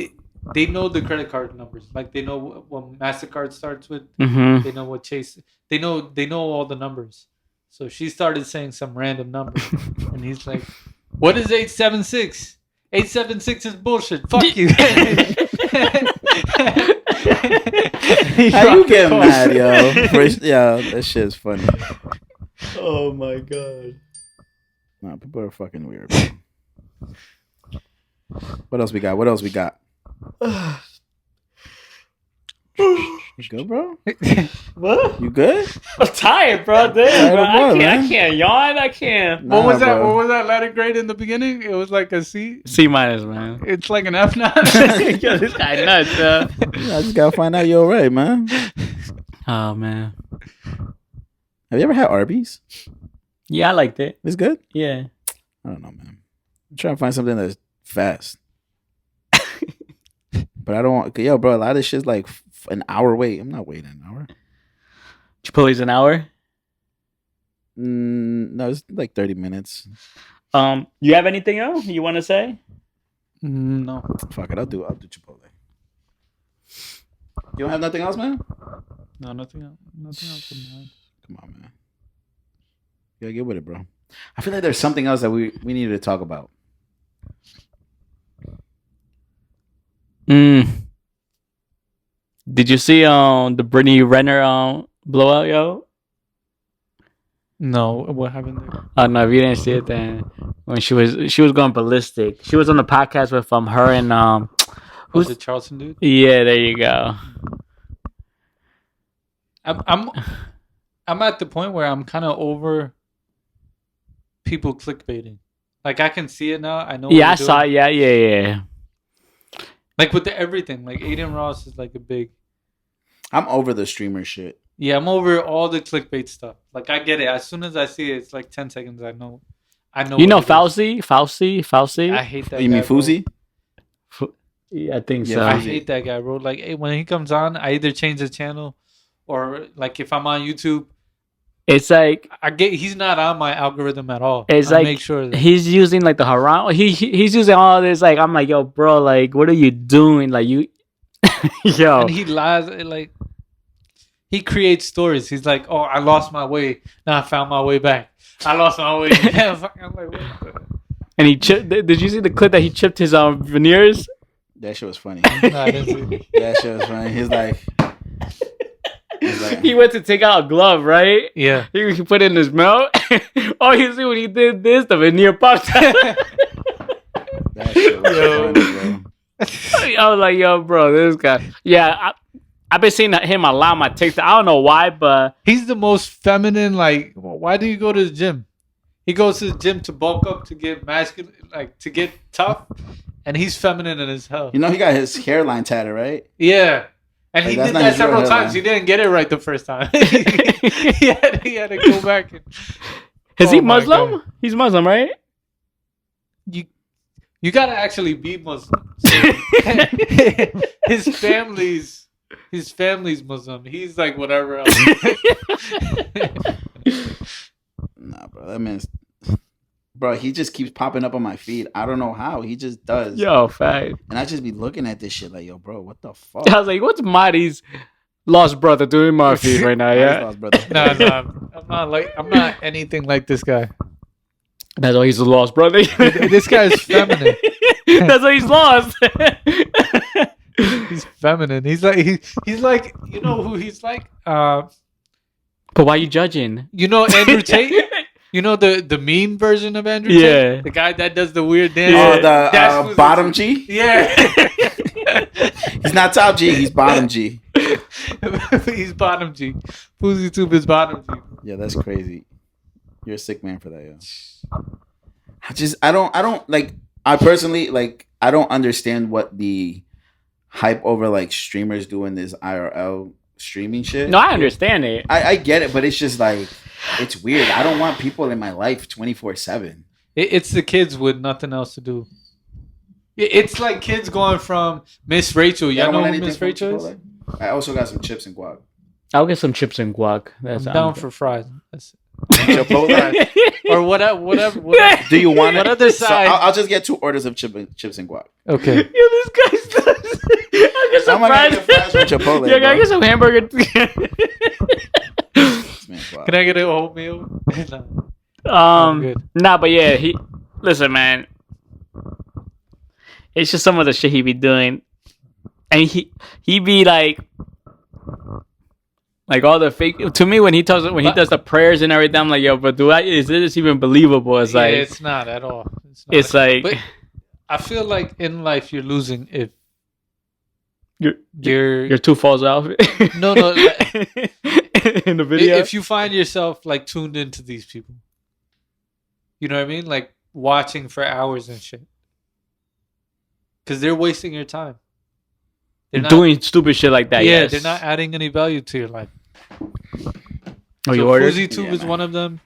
they know the credit card numbers. Like they know what MasterCard starts with. Mm-hmm. They know what Chase. They know all the numbers. So she started saying some random number, and he's like, "What is 876? 876 is bullshit. Fuck you." How you get mad, yo? Yeah, that shit's funny. Oh my god. Nah, people are fucking weird, bro. What else we got? You good, bro? What? You good? I'm tired, bro. Damn, Tired bro. of what, I man? can't yawn. I can't. Nah, What was that? bro. What was that letter grade in the beginning? It was like a C. C minus, man. It's like an F now. Yo, this guy nuts, I just gotta find out you're alright, man. Oh man. Have you ever had Arby's? Yeah, I liked it. It's good. Yeah. I don't know, man. I'm trying to find something that's fast. But I don't want. Yo, bro, a lot of this shit's like an hour wait. I'm not waiting an hour. Chipotle's an hour. No, it's like 30 minutes. You have anything else you want to say? No. Fuck it, I'll do Chipotle. You don't have nothing else, man? No, nothing else. Nothing else in mind. Come on, man. You gotta get with it, bro. I feel like there's something else that we needed to talk about. Did you see the Brittany Renner blowout, yo? No, what happened there? Oh no, if you didn't see it, then when she was going ballistic. She was on the podcast with her and Was it Charleston dude? Yeah, there you go. I'm at the point where I'm kind of over people clickbaiting. Like I can see it now. I know. Yeah, I saw it. Yeah. Like with everything. Like Aiden Ross is like a big. I'm over the streamer shit. Yeah, I'm over all the clickbait stuff. Like I get it. As soon as I see it, it's like 10 seconds. I know. You know Fauci? I hate that. You guy, mean Fuzi? Yeah, I think Yeah, so. I Fuzi. hate that guy, bro. Like when he comes on, I either change the channel, or like if I'm on YouTube, It's like he's not on my algorithm at all. it's I like make sure that he's using like the haram. He's using all this. Like I'm like, yo, bro, like what are you doing? Like you, yo. and he lies like he creates stories. He's like, oh, I lost my way, now I found my way back. I lost my way. I'm like, what the? And he chipped. Did you see the clip that he chipped his veneers? That shit was funny. No, I didn't see. That shit was funny. He's like, He went to take out a glove, right? Yeah. He put it in his mouth. Oh, you see when he did this, the veneer popped out. that shit was funny, bro. I was like, yo, bro, this guy. Yeah, I've been seeing him a lot on my TikTok. I don't know why, but He's the most feminine. Like, why do you go to the gym? He goes to the gym to bulk up, to get masculine, like to get tough, and he's feminine as hell. You know, he got his hairline tatted, right? Yeah. And Like, he that's did not that his real several hairline. times. He didn't get it right the first time. he had to go back. is he Oh my Muslim? God. He's Muslim, right? You gotta actually be Muslim. So his family's Muslim. He's like whatever else. Nah, bro. That man's. Bro, he just keeps popping up on my feed. I don't know how. He just does. Yo, fact. And I just be looking at this shit like, yo, bro, what the fuck? I was like, what's Mahdi's lost brother doing my feed right now? Mahdi's Yeah, lost, brother. No, I'm not anything like this guy. that's why he's a lost brother. This guy is feminine. That's why he's lost. He's feminine. He's like you know who he's like? But why are you judging? You know Andrew Tate? You know the mean version of Andrew Yeah. Tate? The guy that does the weird dance. Oh, That's the who's- bottom G? Yeah. He's not top G, he's bottom G. He's bottom G. Who's YouTube is bottom G. Yeah, that's crazy. You're a sick man for that, yo. I don't like, I personally, like, I don't understand what the hype over, like, streamers doing this IRL streaming shit. No, I understand it. I get it, but it's just like, it's weird. I don't want people in my life 24/7. It's the kids with nothing else to do. It's like kids going from Miss Rachel. Y'all Y'all know want who anything Miss from Rachel is? Chipotle? I also got some chips and guac. I'll get some chips and guac. I'm That's down for fries. That's Chipotle? or whatever. Do you want What it? other So side? I'll just get 2 orders of chips and guac. Okay. Yo, this guy's nuts. I'll get some I'm gonna fries. get fries from Chipotle, Yeah, bro. I get some hamburger. Man, wow. Can I get a whole meal? No. I'm good. Nah, but yeah, listen, man. It's just some of the shit he be doing, and he be like all the fake. To me, when he does the prayers and everything, I'm like, yo, but is this even believable? It's Yeah, like it's not at all. It's not. it's like But I feel like in life you're losing if Your two falls off. No. In the video. If you find yourself like tuned into these people, you know what I mean? Like watching for hours and shit. Because they're wasting your time. They're not doing stupid shit like that. Yeah, yes. they're not adding any value to your life. Oh, you ordered? FuzzyTube is man. one of them.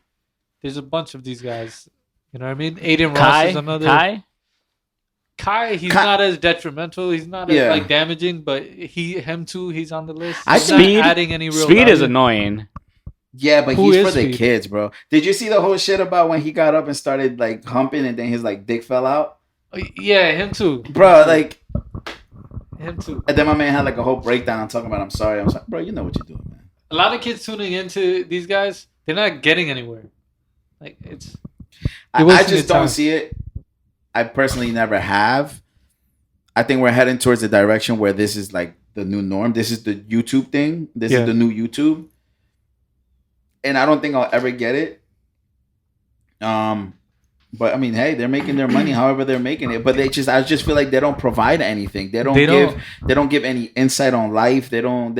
There's a bunch of these guys. You know what I mean? Aiden Ross is another. Kai, he's not as detrimental. He's not as like damaging, but him too. He's on the list. He's not adding any real Speed value. is annoying. Yeah, but Who he's for is the Speed? kids, bro. Did you see the whole shit about when he got up and started like humping and then his like dick fell out? Yeah, him too. Bro, like Him too. and then my man had like a whole breakdown talking about I'm sorry. Bro, you know what you're doing, man. A lot of kids tuning into these guys, they're not getting anywhere. Like I wasting just your time. don't see it. I personally never have. I think we're heading towards a direction where this is like the new norm. This is the YouTube thing. This is the new YouTube. And I don't think I'll ever get it. But I mean, hey, they're making their money however they're making it. But I just feel like they don't provide anything. They don't give any insight on life. They don't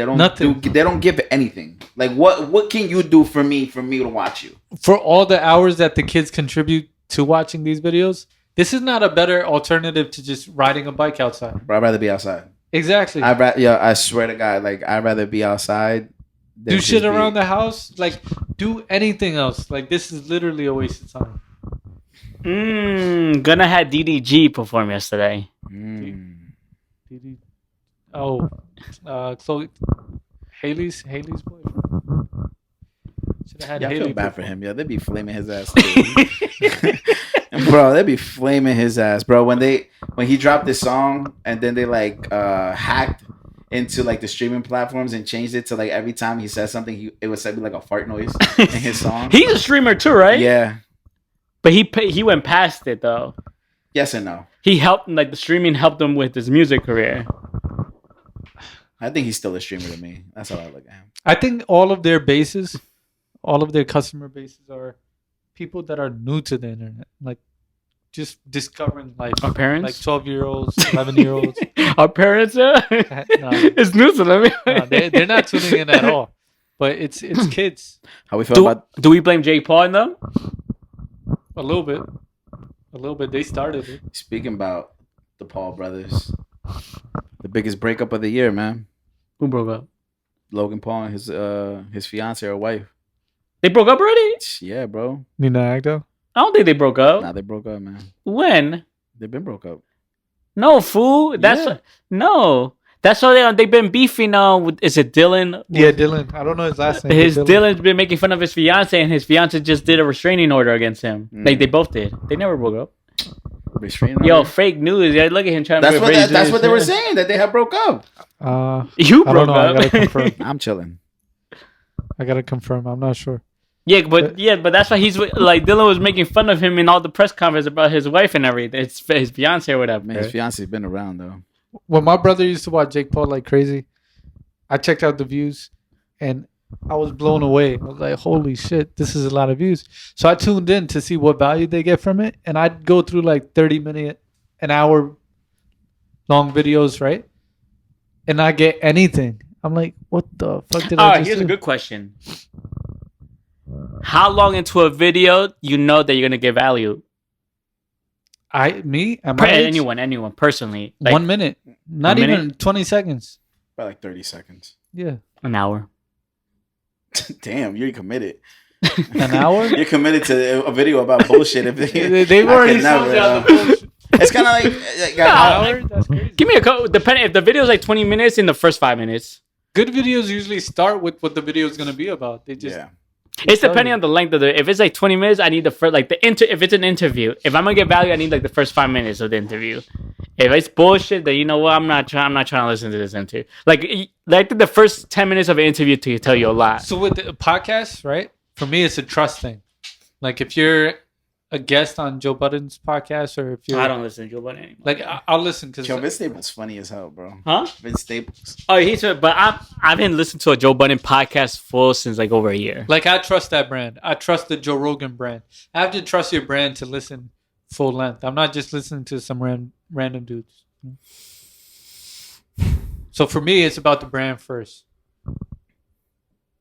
give anything. Like what can you do for me to watch you? For all the hours that the kids contribute to watching these videos, this is not a better alternative to just riding a bike outside. Bro, I'd rather be outside. Exactly. I swear to God, like I'd rather be outside. Do shit around the house. Like do anything else. Like this is literally a waste of time. Gonna had DDG perform yesterday. Chloe, Haley's boyfriend. Should have had I Haley feel bad perform. for him. Yeah, they'd be flaming his ass too. Bro, they'd be flaming his ass, bro. When he dropped this song and then they like hacked into like the streaming platforms and changed it to like every time he says something, it would sound like a fart noise in his song. He's a streamer too, right? Yeah. But he went past it though. Yes and no. He helped, like the streaming helped him with his music career. I think he's still a streamer to me. That's how I look at him. I think all of their bases, all of their customer bases are people that are new to the internet. Like just discovering life. Our parents? Like 12-year-olds, 11-year-olds. Our parents? It's new to them. No, they're not tuning in at all. But it's kids. How we feel about Do we blame Jake Paul in them? A little bit. They started it. speaking about the Paul brothers? The biggest breakup of the year, man. Who broke up? Logan Paul and his fiance or wife. They broke up already? Yeah, bro. Nina Agdo? I don't think they broke up. Nah, they broke up, man. When? They've been broke up. No, fool. No. That's why they've been beefing. Is it Dylan? Yeah, Dylan. I don't know his last name. Dylan's been making fun of his fiance, and his fiance just did a restraining order against him. Like they both did. They never broke up. Yo, fake news. Yeah, look at him trying to. That's what they were saying, that they have broke up. You I don't broke know. up. I gotta confirm. I'm chilling. I gotta confirm. I'm not sure. Yeah, but that's why he's like Dylan was making fun of him in all the press conference about his wife and everything. It's his fiance or whatever. Man, his fiance's been around though. When my brother used to watch Jake Paul like crazy, I checked out the views and I was blown away. I was like, holy shit, this is a lot of views. So I tuned in to see what value they get from it. And I'd go through like 30-minute, an hour long videos, right? And not get anything. I'm like, what the fuck did I just here's do? a good question. How long into a video you know that you're gonna get value? At my age? Anyone, personally. Like 1 minute. Not 1 even minute? 20 seconds. About like 30 seconds. Yeah. an hour. Damn, you're committed. An hour? You're committed to a video about bullshit. If They've already sold out the bullshit. It's kind of like An hour? That's crazy. Give me a code. Depending if the video is like 20 minutes in the first 5 minutes. Good videos usually start with what the video is going to be about. They just It's depending on the length of the. If it's like 20 minutes, I need the first if it's an interview. If I'm gonna get value, I need like the first 5 minutes of the interview. If it's bullshit, then you know what? I'm not trying to listen to this interview. Like the first 10 minutes of an interview to tell you a lot. So with the podcast, right? For me, it's a trust thing. Like if you're a guest on Joe Budden's podcast, or if you're, I don't listen to Joe Budden anymore. like I'll listen because Vince Staples funny as hell, bro. Huh? Vince Staples. Oh, but I haven't listened to a Joe Budden podcast full since like over a year. like I trust that brand. I trust the Joe Rogan brand. I have to trust your brand to listen full length. I'm not just listening to some random dudes. So for me, it's about the brand first,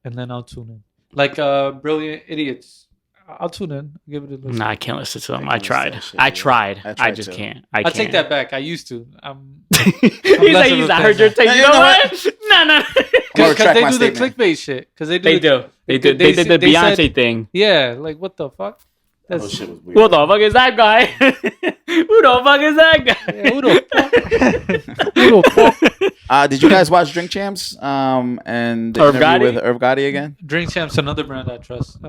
and then I'll tune in. Like Brilliant Idiots, I'll tune in. I'll give it a listen. Nah, I can't listen to them. I I can't listen to tried. that shit, I yeah. tried. I I tried just too. can't. I take that back. I used to. He's less like, of a I fan heard your now. take. Yeah, You you know know what? No. Because retract they my do the statement. clickbait shit. Because they do. They do. They did the they Beyonce said- thing. Yeah, like what the fuck? That whole That's shit was weird. Who the fuck is that guy? Who the fuck is that guy? yeah, who the fuck? Who the fuck? Did you guys watch Drink Champs? And the Irv interview Gotti? with Irv Gotti again? Drink Champs, another brand I trust.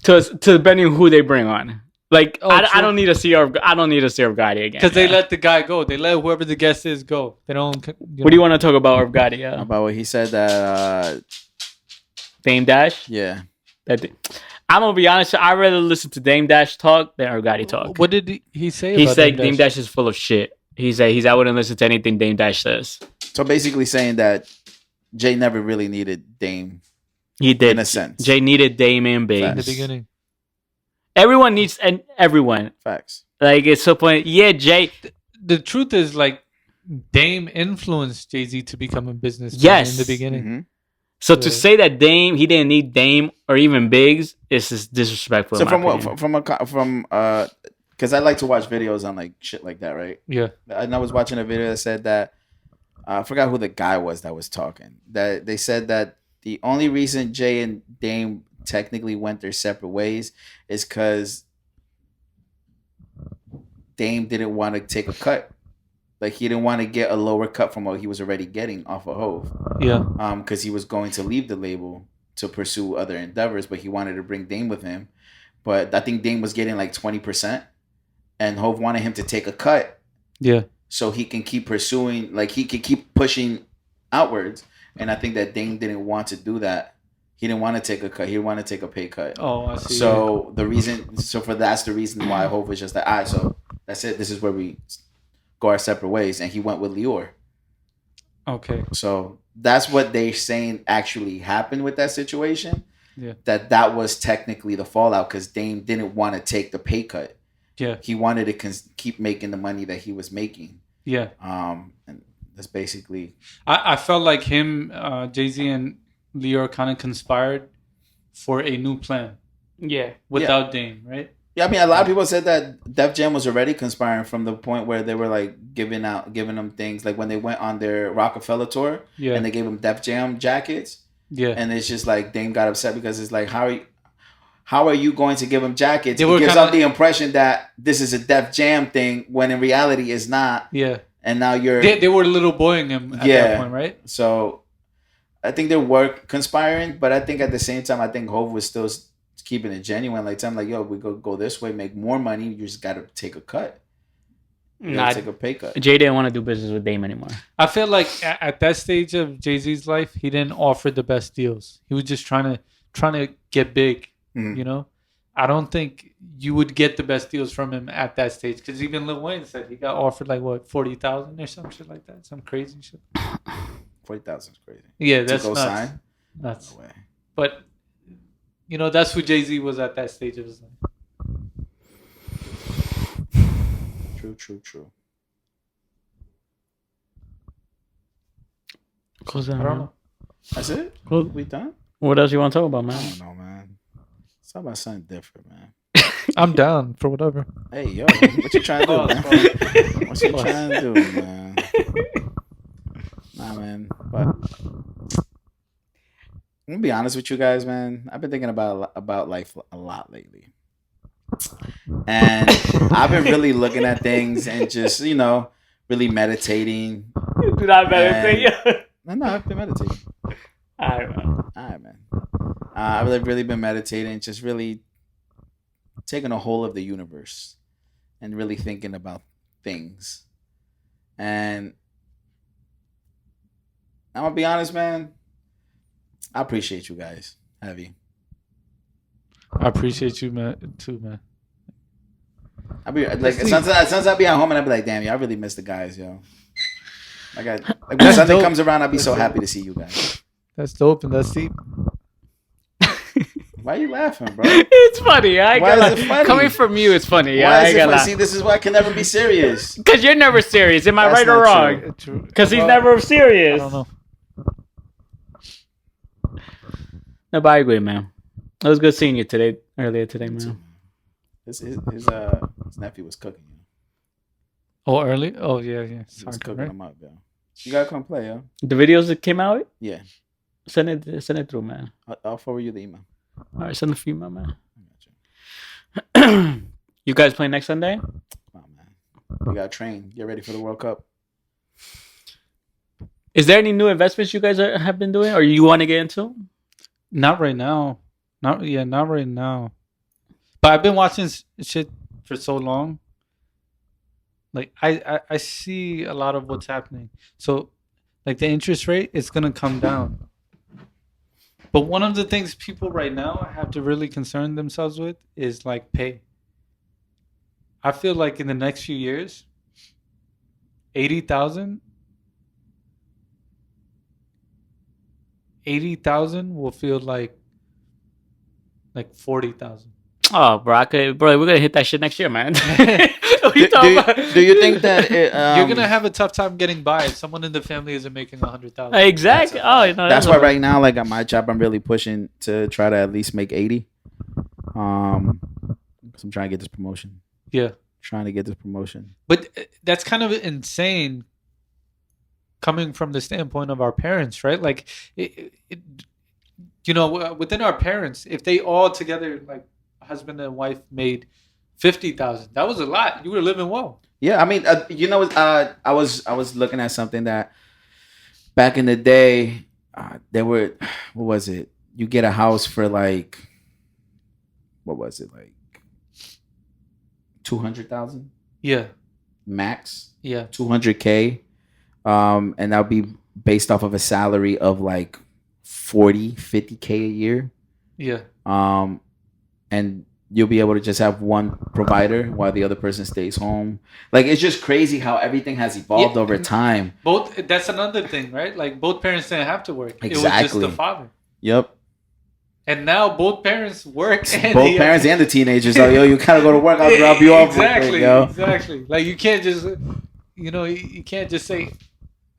to depending who they bring on. Like Oh, I true. don't need to see I don't need to see Irv Gotti again. Because they yeah. let the guy go. They let whoever the guest is go. They don't. What do you want to talk about Irv Gotti? Yeah. About what he said that, Dame Dash. yeah. I'm gonna be honest. I'd rather listen to Dame Dash talk than Irv Gotti talk. What did he say? He about said Dame Dash is full of shit. He said I wouldn't listen to anything Dame Dash says. So basically saying that Jay never really needed Dame He did. in a sense. Jay needed Dame and Big. in the beginning? Everyone needs and everyone. Facts. Like it's so point. Yeah, Jay. The truth is, like, Dame influenced Jay-Z to become a businessman Yes. in the beginning. Mm-hmm. So to Yeah. say that Dame he didn't need Dame or even Biggs is just disrespectful. So in my from opinion. because I like to watch videos on like shit like that, right? Yeah. And I was watching a video that said that I forgot who the guy was that was talking. That they said that the only reason Jay and Dame technically went their separate ways is because Dame didn't want to take a cut. Like he didn't want to get a lower cut from what he was already getting off of Hove. Yeah. Because he was going to leave the label to pursue other endeavors, but he wanted to bring Dame with him. But I think Dame was getting like 20%, and Hove wanted him to take a cut Yeah. so he can keep pursuing, like he can keep pushing outwards. And I think that Dame didn't want to do that. He didn't want to take a cut. He didn't want to take a pay cut. Oh, I see. So that's the reason why Hove was just like, all right, so that's it. This is where we go our separate ways. And he went with Lior. Okay. So that's what they're saying actually happened with that situation. Yeah. That was technically the fallout because Dame didn't want to take the pay cut. Yeah. He wanted to keep making the money that he was making. Yeah. And that's basically. I felt like him, Jay-Z and Lior kind of conspired for a new plan yeah. without Dame, right? Yeah, I mean, a lot of people said that Def Jam was already conspiring from the point where they were like giving them things, like when they went on their Rockefeller tour, Yeah. and they gave them Def Jam jackets, Yeah. and it's just like Dame got upset because it's like how are you going to give them jackets? They were It gives kinda- off the impression that this is a Def Jam thing when in reality it's not, Yeah. and now you're They were little boying him at that point, right? So I think they were conspiring, but I think at the same time, I think Hove was still keeping it genuine. Like, I'm like, yo, we go this way, make more money. You just got to take a cut. You gotta take a pay cut. Jay didn't want to do business with Dame anymore. I feel like at that stage of Jay-Z's life, he didn't offer the best deals. He was just trying to get big, Mhm. you know? I don't think you would get the best deals from him at that stage because even Lil Wayne said he got offered like what, 40,000 or some shit like that, some crazy shit. 40,000 is crazy. Yeah, To that's go nuts. sign? Nuts. No way. But you know, that's who Jay-Z was at that stage of his life. True. Close I down. don't know. That's it? Cool. We done? What else you want to talk about, I man? don't know, man. Let's talk about something different, man. I'm down for whatever. Hey, yo, what you trying to do, man? What you trying to do, man? Nah, man. But I'm gonna be honest with you guys, man. I've been thinking about life a lot lately, and I've been really looking at things and just really meditating. Do not meditate. No, I've been meditating. All right, man. All right, man. I've really been meditating, just really taking a hold of the universe and really thinking about things. And I'm gonna be honest, man. I appreciate you guys, heavy. I appreciate you, man, too, man. I be like, sometimes I be at home and I be like, damn, yo, I really miss the guys, yo. Like when Sunday dope. comes around, I'll be so That's happy to see you guys. That's dope and that's deep. Why are you laughing, bro? It's funny. I Why got is it funny? Coming from you, it's funny. Why is I it gotta funny? See, this is why I can never be serious. Because you're never serious. Am I That's right or not wrong? True. Because he's Well, never serious. I don't know. No, but I agree, man. It was good seeing you earlier today, man. His nephew was cooking. Oh, early? Oh, yeah. He was Sorry, cooking right? him up, yo. You gotta come play, yo. The videos that came out, Yeah, send it through, man. I'll forward you the email. All right, send the female, man. I got you. You guys play next Sunday? Oh man, we gotta train. Get ready for the World Cup. Is there any new investments you guys have been doing, or you want to get into? Not right now. Not right now. But I've been watching shit for so long. Like I see a lot of what's happening. So like the interest rate is gonna come down. But one of the things people right now have to really concern themselves with is like pay. I feel like in the next few years, 80,000 will feel like 40,000. Oh, bro, we're gonna hit that shit next year, man. Do you think that You're gonna have a tough time getting by if someone in the family isn't making 100,000. Exactly. That's why right now, like at my job, I'm really pushing to try to at least make 80. 'Cause I'm trying to get this promotion. Yeah, Trying to get this promotion. but that's kind of insane, coming from the standpoint of our parents, right? Like, within our parents, if they all together, like husband and wife, made 50,000, that was a lot. You were living well. Yeah, I mean, I was looking at something that back in the day, there were, what was it? You get a house for like, what was it, like 200,000 Yeah, max, yeah, 200K, and that'll be based off of a salary of like 50K a year. yeah. And you'll be able to just have one provider while the other person stays home. Like, it's just crazy how everything has evolved over time. That's another thing, right? Like both parents didn't have to work. It was Exactly. just the father. Yep. And now both parents work. And Both parents and the teenagers. Like, yo, you gotta go to work. I'll drop you off. Exactly. Yo. Exactly. Like you can't just, you can't just say,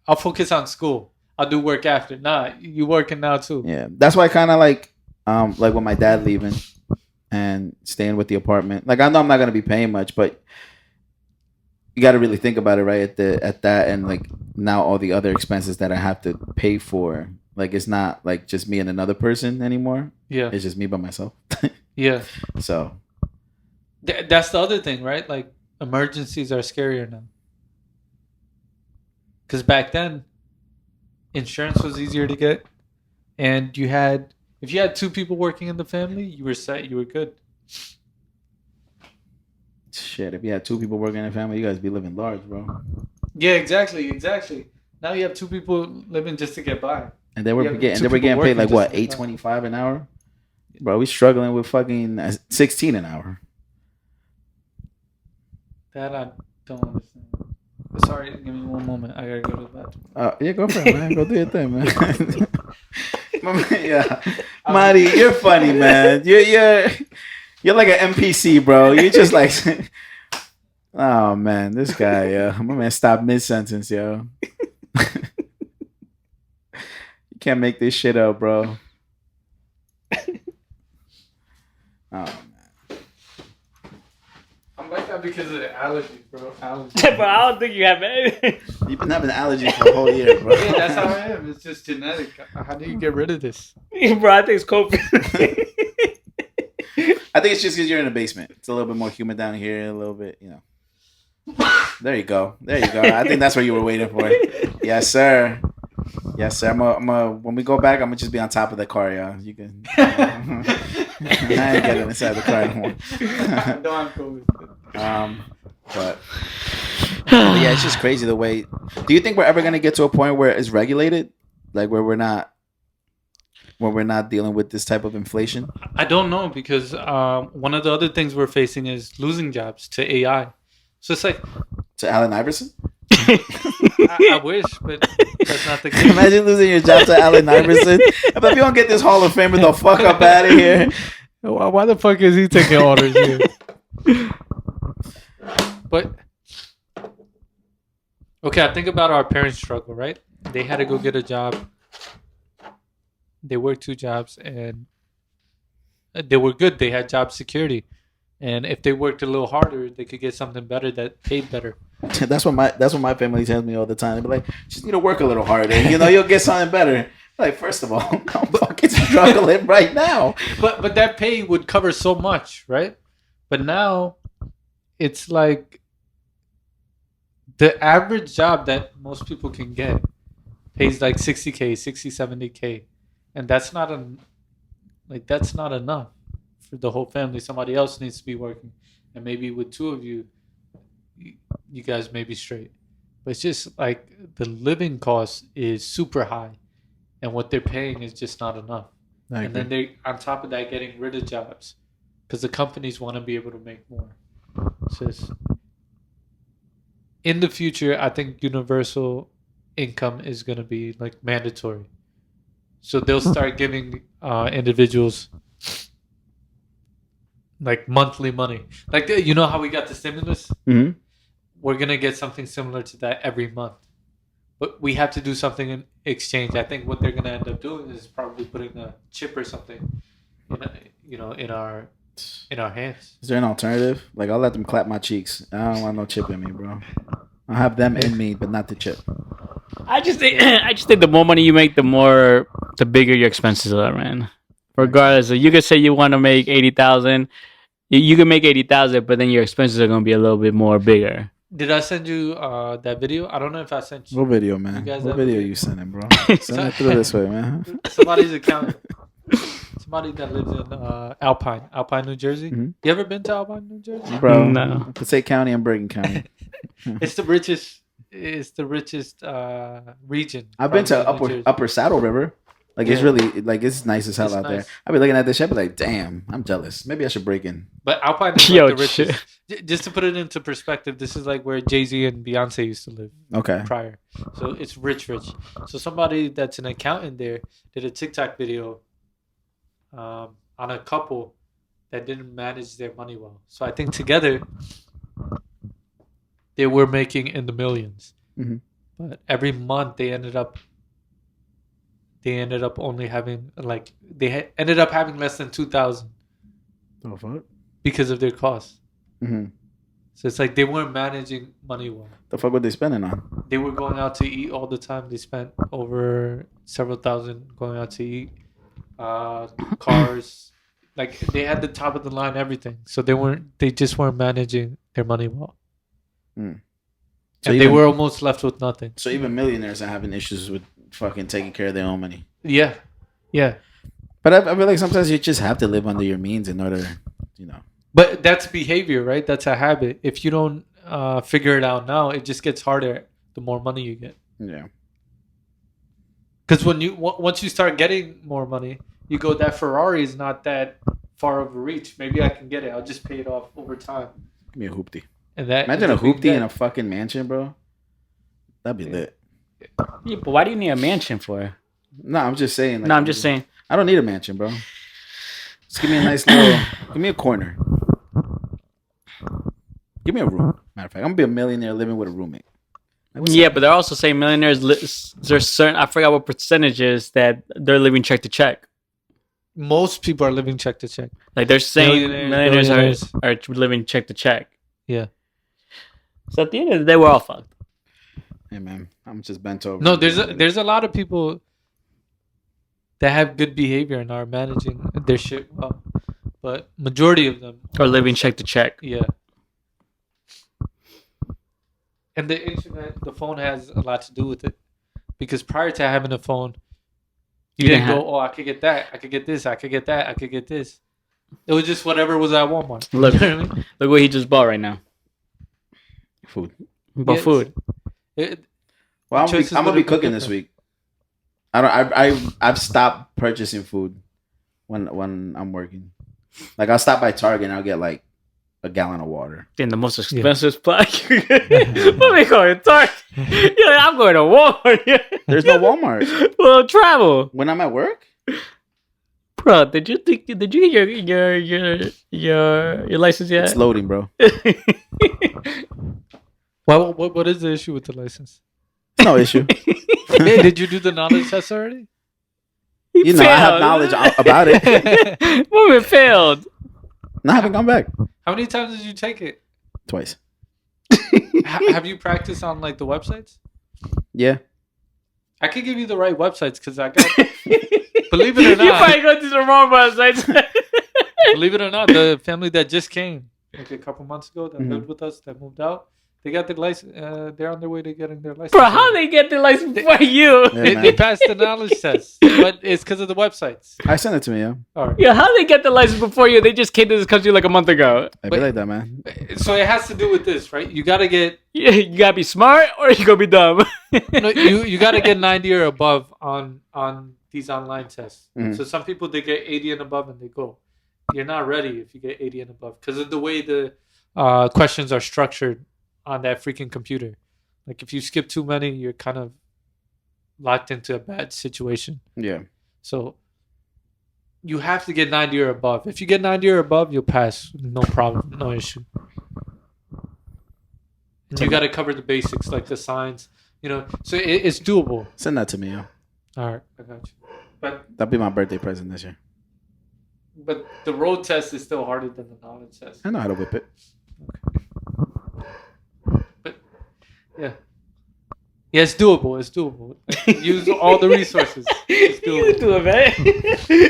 I'll focus on school. I'll do work after. Nah, you working now too. Yeah, that's why I kind of like with my dad leaving and staying with the apartment. Like, I know I'm not gonna be paying much, but you got to really think about it, right? At that, and like now all the other expenses that I have to pay for. Like, it's not like just me and another person anymore. Yeah. It's just me by myself. Yeah. So That's the other thing, right? Like emergencies are scarier now. Because back then, insurance was easier to get, and if you had two people working in the family, you were set. You were good. shit, if you had two people working in a family, you guys be living large, bro. Yeah, exactly. Now you have two people living just to get by. And they were getting paid like what, $8.25 an hour? Bro, we struggling with fucking $16 an hour. That I don't understand. Sorry, give me one moment. I gotta go to the bathroom. Yeah, go for it, man. Go do your thing, man. Yeah, Mahdi, you're funny, man. You're like an NPC, bro. You just like, oh man, this guy, yo, my man, stop mid sentence, yo. You can't make this shit up, bro. Oh man. I'm like that because of the allergies, bro. But I don't think you have anything. You've been having allergies for a whole year, bro. Yeah, that's how I am. It's just genetic. How do you get rid of this? Bro, I think it's COVID. I think it's just because you're in the basement. It's a little bit more humid down here, a little bit, you know. There you go. I think that's what you were waiting for. Yes, sir. When we go back, I'm gonna just be on top of the car, y'all. You can. I ain't getting inside the car anymore. No, I'm cool. But yeah, it's just crazy the way. Do you think we're ever gonna get to a point where it's regulated, like where we're not dealing with this type of inflation? I don't know, because one of the other things we're facing is losing jobs to AI. So it's like, To Allen Iverson? I wish, but that's not the case. Imagine losing your job to Allen Iverson. But if you don't get this Hall of Famer the fuck up out of here. Why the fuck is he taking orders here? But okay, I think about our parents' struggle, right? They had to go get a job. They worked 2 jobs and they were good. They had job security. And if they worked a little harder, they could get something better that paid better. That's what my family tells me all the time. They be like, just need to work a little harder. You know, you'll get something better. Like, first of all, I'm fucking struggling right now. But that pay would cover so much, right? But now it's like the average job that most people can get pays like 60K, 60, 70K. And that's not enough for the whole family. Somebody else needs to be working. And maybe with 2 of you, you guys may be straight. But it's just like the living cost is super high. And what they're paying is just not enough. And then they're, on top of that, getting rid of jobs. Because the companies want to be able to make more. So it's, in the future, I think universal income is going to be like mandatory. So they'll start giving individuals like monthly money. Like, you know how we got the stimulus? Mm-hmm. We're going to get something similar to that every month. But we have to do something in exchange. I think what they're going to end up doing is probably putting a chip or something in our hands. Is there an alternative? Like, I'll let them clap my cheeks. I don't want no chip in me, bro. I'll have them in me, but not the chip. I just think the more money you make, the bigger your expenses are, man. Regardless, you could say you want to make 80,000, you can make 80,000, but then your expenses are going to be a little bit more bigger. Did I send you that video? I don't know if I sent you. What video, man? What video you sending, bro? Send it through this way, man. Somebody's accountant. Somebody that lives in Alpine, New Jersey. Mm-hmm. You ever been to Alpine, New Jersey? Bro, No. Passaic County and Bergen County. It's the richest. It's the richest region. I've been to Upper Saddle River. Like, it's really, like, it's nice as hell out there. I'll be looking at this shit, be like, damn, I'm jealous. Maybe I should break in. But Alpine is like the richest. Just to put it into perspective, this is like where Jay-Z and Beyonce used to live. Okay. Prior. So it's rich. So somebody that's an accountant there did a TikTok video on a couple that didn't manage their money well. So I think together they were making in the millions. Mm-hmm. But every month they ended up only having ended up having less than 2,000. Oh, fuck. Because of their costs. Mm-hmm. So it's like they weren't managing money well. The fuck were they spending on? They were going out to eat all the time. They spent over several thousand going out to eat. Cars, like they had the top of the line everything. So they just weren't managing their money well. Mm. So and they were almost left with nothing. So even millionaires are having issues with fucking taking care of their own money. Yeah. But I feel like sometimes you just have to live under your means in order, But that's behavior, right? That's a habit. If you don't figure it out now, it just gets harder the more money you get. Yeah. Because once you start getting more money, you go, that Ferrari is not that far of a reach. Maybe I can get it. I'll just pay it off over time. Give me a hoopty. And that imagine a hoopty in a fucking mansion, bro. That'd be lit. Yeah, but why do you need a mansion for? No, I'm just saying. Like, no, I'm just saying. I don't need a mansion, bro. Just give me a nice little. Give me a corner. Give me a room. Matter of fact, I'm gonna be a millionaire living with a roommate. Yeah, but they're also saying millionaires. There's certain. I forgot what percentages that they're living check to check. Most people are living check to check. Like they're saying millionaires are living check to check. Yeah. So at the end of the day, we're all fucked. Hey man, I'm just bent over. No, there's a lot of people that have good behavior and are managing their shit well, but majority of them are living check to check. Yeah. And the internet, the phone has a lot to do with it, because prior to having a phone, you didn't go, oh, I could get that, I could get this, I could get that, I could get this. It was just whatever was at Walmart. Look, you know what I mean? Look what he just bought right now. Food. He bought food. Well, I'm gonna be cooking this week. I've stopped purchasing food when I'm working. Like I'll stop by Target and I'll get like a gallon of water. In the most expensive spot. What we call it? Target. Yeah, I'm going to Walmart. There's no Walmart. Well, travel. When I'm at work? Bro, did you get your license yet? It's loading, bro. Well, what is the issue with the license? No issue. Hey, did you do the knowledge test already? You know, I have knowledge about it. Woman failed. No, I haven't gone back. How many times did you take it? Twice. Have you practiced on like the websites? Yeah. I could give you the right websites because I got. Believe it or You not, probably go to the wrong websites. believe it or not, the family that just came like a couple months ago that Mhm. lived with us that moved out, they got their license. They're on their way to getting their license. Bro, how they get the license before you? Yeah, They man. passed the knowledge test, but it's because of the websites. I sent it to me, yo. All right. Yeah, how they get the license before you? They just came to this country like a month ago. I But- be like that, man. So it has to do with this, right? You got to get Yeah, you gotta be smart or you gonna be dumb. no, you got to get 90 or above on these online tests. Mhm. So some people they get 80 and above and they go. You're not ready if you get 80 and above because of the way the questions are structured on that freaking computer. Like if you skip too many, you're kind of locked into a bad situation. Yeah. So you have to get 90 or above. If you get 90 or above, you'll pass. No problem. No issue. And you got to cover the basics like the signs, so it's doable. Send that to me, yo. All right, I got you. But That'll be my birthday present this year. the road test is still harder than the knowledge test. I know how to whip it. Yeah. Yeah, it's doable. It's doable. Use all the resources. It's You can doable. do it, man.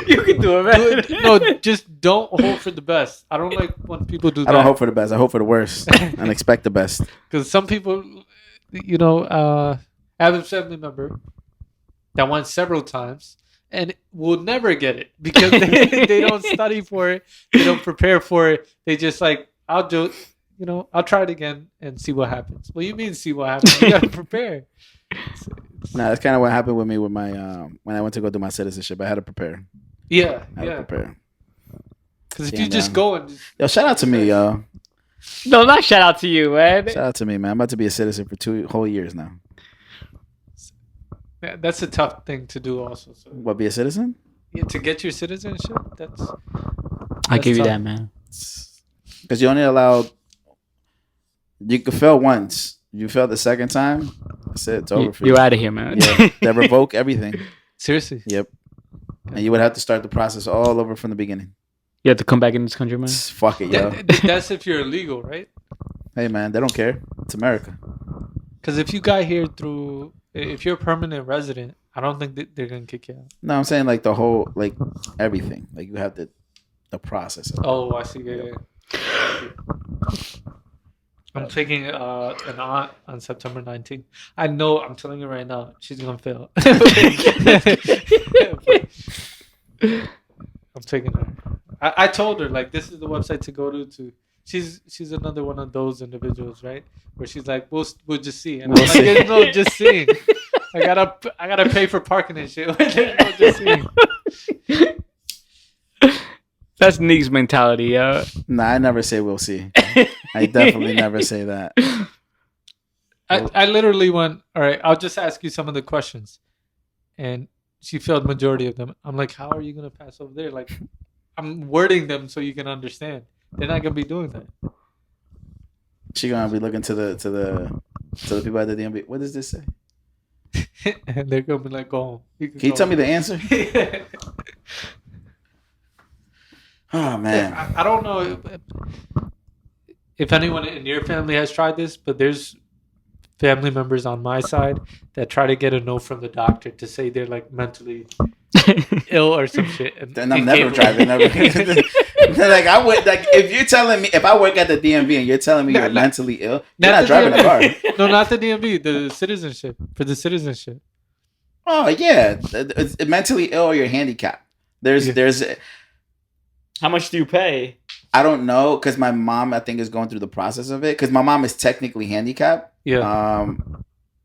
You can do it, man. No, just don't hope for the best. I don't like when people do that. I don't hope for the best. I hope for the worst and expect the best. Because some people, I have a family member that went several times and will never get it because they don't study for it. They don't prepare for it. They just like, I'll do, I'll try it again and see what happens. Well, you mean see what happens? You got to prepare. Nah, that's kind of what happened with me with my when I went to go do my citizenship. I had to prepare. Yeah, I had to yeah. prepare. Because if Yeah, you just man. go and just, Yo, shout out to me, yo. No, not shout out to you, man. Shout out to me, man. I'm about to be a citizen for 2 whole years now. that's a tough thing to do also. So What, be a citizen? to get your citizenship, that's I give you tough. that, man. Because you only allowed. You could fail once. You fail the second time. That's it. It's over for you. You're out of here, man. Yeah, they revoke everything. seriously. Yep. And you would have to start the process all over from the beginning. You have to come back in this country, man. Fuck it, yo. That's if you're illegal, right? Hey, man, they don't care. It's America. Because if you got here if you're a permanent resident, I don't think that they're gonna kick you out. No, I'm saying like the whole, like everything. Like you have the process. Of it. Oh, I see. Yeah. I'm taking an aunt on September 19th. I know. I'm telling you right now, she's gonna fail. I'm taking her. I told her like this is the website to go to. She's another one of those individuals, right? Where she's like, we'll just see, and I'm We'll like, see. there's no just seeing. I gotta pay for parking and shit. There's no just seeing. That's Neek's mentality, yo. Nah, I never say we'll see. I definitely never say that. I literally went, all right, I'll just ask you some of the questions. And she failed majority of them. I'm like, how are you going to pass over there? Like, I'm wording them so you can understand. They're not going to be doing that. She gonna be looking to the people at the DMV. What does this say? And they're going to be like, go home. Can you tell me the answer? the... Oh man. I don't know if anyone in your family has tried this, but there's family members on my side that try to get a no from the doctor to say they're like mentally ill or some shit. Then I'm never driving. Never. Like I would like if you're telling me if I work at the DMV and you're telling me you're mentally ill, you're not driving a car. No, not the DMV. The citizenship for the citizenship. Oh yeah, it's mentally ill or you're handicapped. There's How much do you pay? I don't know because my mom I think is going through the process of it because my mom is technically handicapped. Yeah.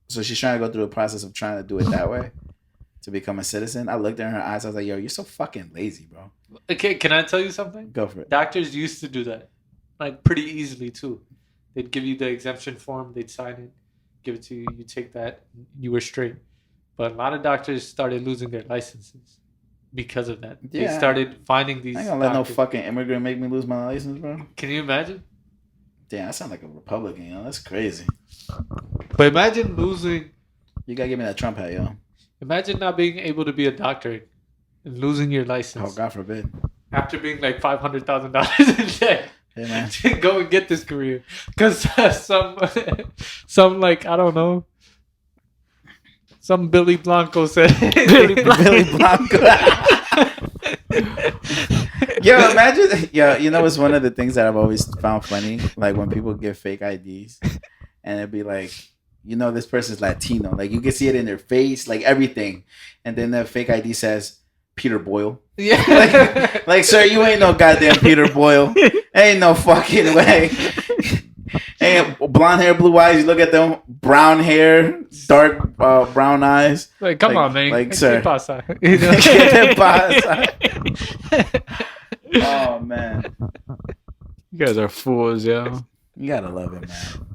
So she's trying to go through the process of trying to do it that way to become a citizen. I looked in her eyes. I was like, "Yo, you're so fucking lazy, bro." Okay, can I tell you something? Go for it. Doctors used to do that, like pretty easily too. They'd give you the exemption form, they'd sign it, give it to you, you take that, you were straight. But a lot of doctors started losing their licenses because of that. Yeah. They started finding these. I ain't gonna let no doctors. fucking immigrant make me lose my license, bro. Can you imagine? Damn, I sound like a Republican, yo. That's crazy. But imagine losing. You gotta give me that Trump hat, yo. Imagine not being able to be a doctor and losing your Oh, license God forbid. after being like $500,000 in debt. Hey, man. To go and get this career because some like I don't know, some Billy Blanco said Billy Blanco. Yo, imagine. Yo, you know, it's one of the things that I've always found funny. Like when people give fake IDs, and it'd be like, you know, this person's Latino. Like you can see it in their face, like everything. And then the fake ID says Peter Boyle. Yeah. Like, sir, you ain't no goddamn Peter Boyle. Ain't no fucking way. Ain't blonde hair, blue eyes. You look at them, brown hair, dark brown eyes. Like, come on, man. Like, sir. ¿Qué pasa? You know? ¿Qué pasa? Oh man, You guys are fools, yo. you gotta love it, man.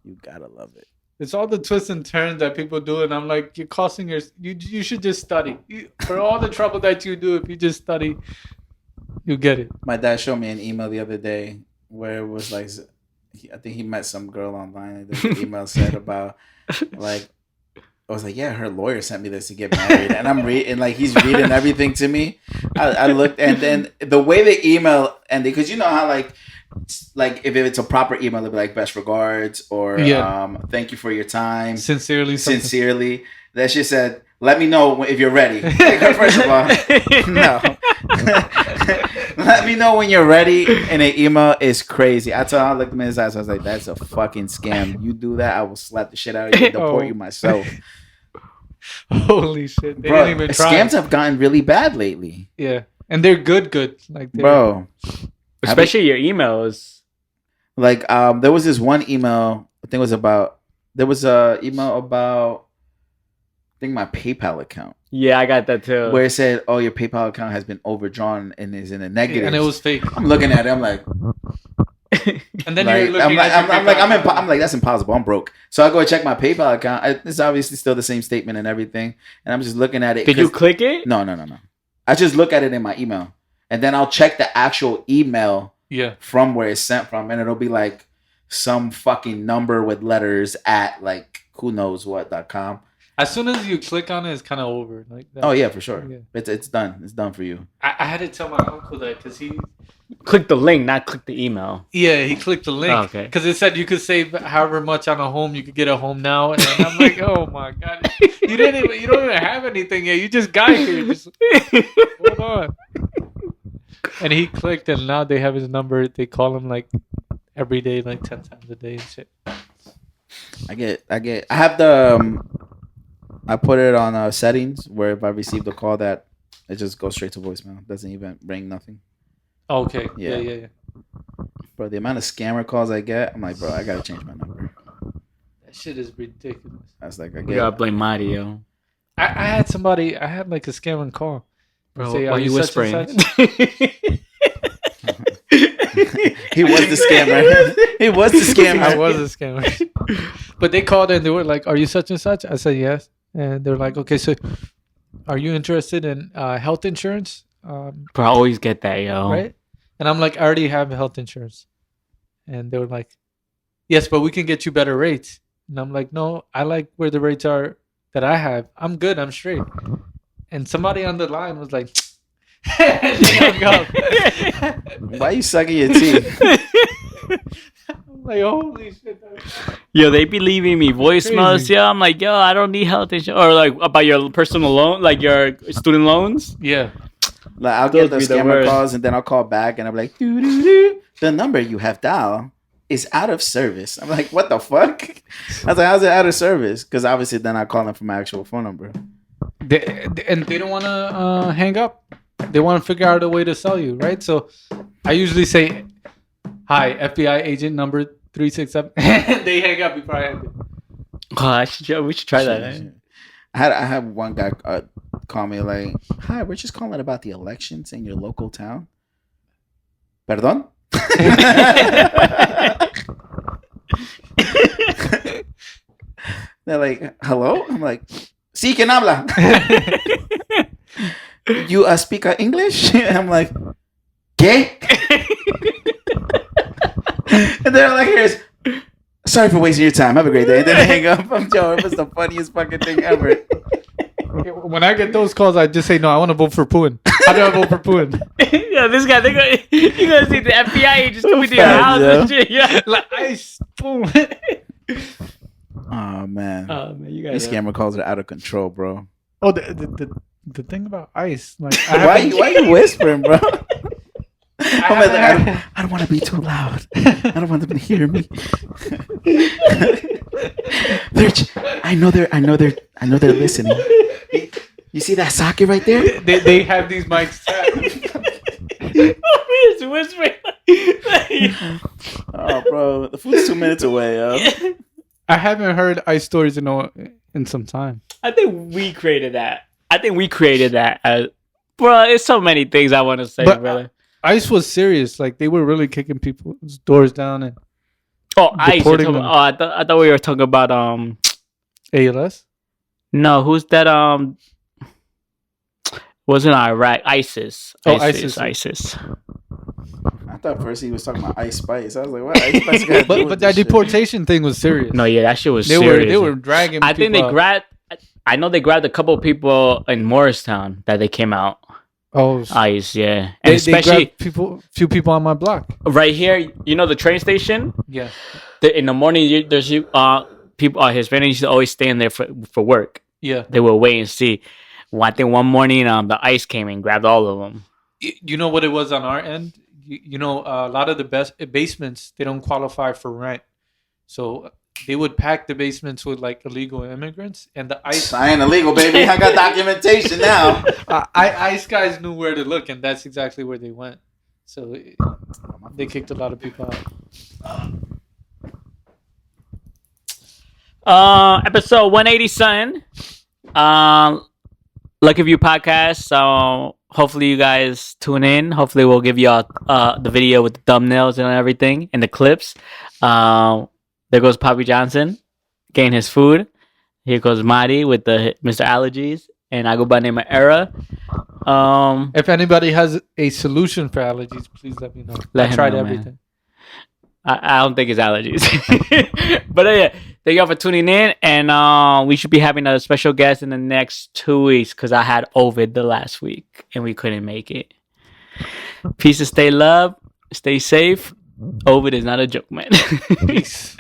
You gotta love it. It's all the twists and turns that people do, and I'm like, you're costing your. You should just study. For all the trouble that you do, if you just study, you get it. My dad showed me an email the other day where it was like, I think he met some girl online, and the email said about like, I was like, yeah, her lawyer sent me this to get married, and I'm reading, like he's reading everything to me. I looked, and then the way the email ended, because you know how like if it's a proper email, it'll be like best regards or thank you for your time, Sincerely. That shit said, let me know if you're ready. Like, first of all, no. Let me know when you're ready. And an email is crazy. I told him, I looked him in his eyes. I was like, that's a fucking scam. You do that, I will slap the shit out of you and deport you myself. Holy shit. They Bro, didn't even try. scams have gotten really bad lately. Yeah. And they're good. Like, Bro. Especially your emails. Like, there was this one email, I think it was about, there was a email about, I think my PayPal account. Yeah, I got that too. Where it said, oh, your PayPal account has been overdrawn and is in a negative. And it was fake. I'm looking at it, I'm like, And then like, you're looking I'm like, that's impossible. I'm broke. So I go and check my PayPal account. It's obviously still the same statement and everything. And I'm just looking at it. Did you click it? No. I just look at it in my email. And then I'll check the actual email from where it's sent from. And it'll be like some fucking number with letters at like who knows what.com. As soon as you click on it, it's kind of over. Like that. Oh, yeah, for sure. Yeah. It's done. It's done for you. I had to tell my uncle that because he... Click the link, not click the email. Yeah, he clicked the link. Oh, okay. Because it said you could save however much on a home. You could get a home now. And I'm like, oh, my God. You don't even have anything yet. You just got here. Just hold on. And he clicked, and now they have his number. They call him like every day, like 10 times a day and shit. I have the... I put it on settings where if I receive the call that it just goes straight to voicemail. Doesn't even ring nothing. Okay. Yeah. Bro, the amount of scammer calls I get, I'm like, bro, I gotta change my number. That shit is ridiculous. That's like, You gotta blame Mahdi, yo. I had somebody, I had like a scammer call. Bro, say, why are you whispering? He was the scammer. He was the scammer. I was a scammer. But they called and they were like, are you such and such? I said, yes. And they're like, okay, so are you interested in health insurance? Bro, I always get that, yo. Right? And I'm like, I already have health insurance. And they were like, yes, but we can get you better rates. And I'm like, no, I like where the rates are that I have. I'm good. I'm straight. And somebody on the line was like, hung up. Why you sucking your teeth? I'm like, holy shit. Yo, they be leaving me voicemails. Crazy. Yo, I'm like, yo, I don't need health insurance. Or like about your personal loan, like your student loans. Yeah. Like, I'll get the Those be the scammer worst. calls and then I'll call back and I'm like, doo-doo-doo. The number you have dialed is out of service. I'm like, what the fuck? I was like, how's it out of service? Because obviously then I call them from my actual phone number. And they don't want to hang up. They want to figure out a way to sell you, right? So I usually say, hi, FBI agent number 367. They hang up before I end it. Oh, we should try that. Eh? I had one guy call me like, hi, we're just calling about the elections in your local town. Perdón? They're like, hello? I'm like, sí, ¿quién habla? You speak English? And I'm like, ¿qué? And they're like, here's, sorry for wasting your time. Have a great day. And then they hang up. I'm Joe. It was the funniest fucking thing ever. When I get those calls, I just say, no, I want to vote for Putin. How do I vote for Putin? Yeah, this guy, you're going to see the FBI agents coming to your house and shit. Yeah. Like, ice, boom. Oh, man. You guys These scammer calls are out of control, bro. Oh, the thing about ice. Like, Why you whispering, bro? I don't want to be too loud. I don't want them to hear me. I know they're listening. You see that socket right there? They have these mics He's whispering. Oh, bro, the food's 2 minutes away, yo. I haven't heard ice stories in some time. I think we created that. Bro, there's so many things I want to say, brother. Ice was serious. Like, they were really kicking people's doors down and Ice. I thought we were talking about ALS. No, who's that? Wasn't Iraq? ISIS. ISIS. I thought first he was talking about Ice Spice. I was like, what? Ice Spice got to do with but that this deportation thing was serious. No, yeah, that shit was serious. They were dragging. I think they grabbed. I know they grabbed a couple of people in Morristown that they came out. Oh, ICE, yeah, and especially few people on my block right here. You know the train station. Yeah. In the morning, there's people. Hispanics used to always stand there for work. Yeah. They will wait and see. Well, I think one morning, the ICE came and grabbed all of them. You know what it was on our end? You know, a lot of the basements, they don't qualify for rent. So they would pack the basements with like illegal immigrants, and the ICE. I ain't illegal, baby. I got documentation now. ICE guys knew where to look, and that's exactly where they went. So they kicked a lot of people out. Episode 180 something. Lucky View podcast. So hopefully you guys tune in. Hopefully we'll give you all the video with the thumbnails and everything and the clips. There goes Papijohnson getting his food. Here goes Mahdi with the Mr. Allergies. And I go by the name of Era. If anybody has a solution for allergies, please let me know. I tried everything. I don't think it's allergies. But yeah, thank y'all for tuning in. And we should be having a special guest in the next 2 weeks because I had COVID the last week and we couldn't make it. Peace and stay love. Stay safe. COVID is not a joke, man. Peace.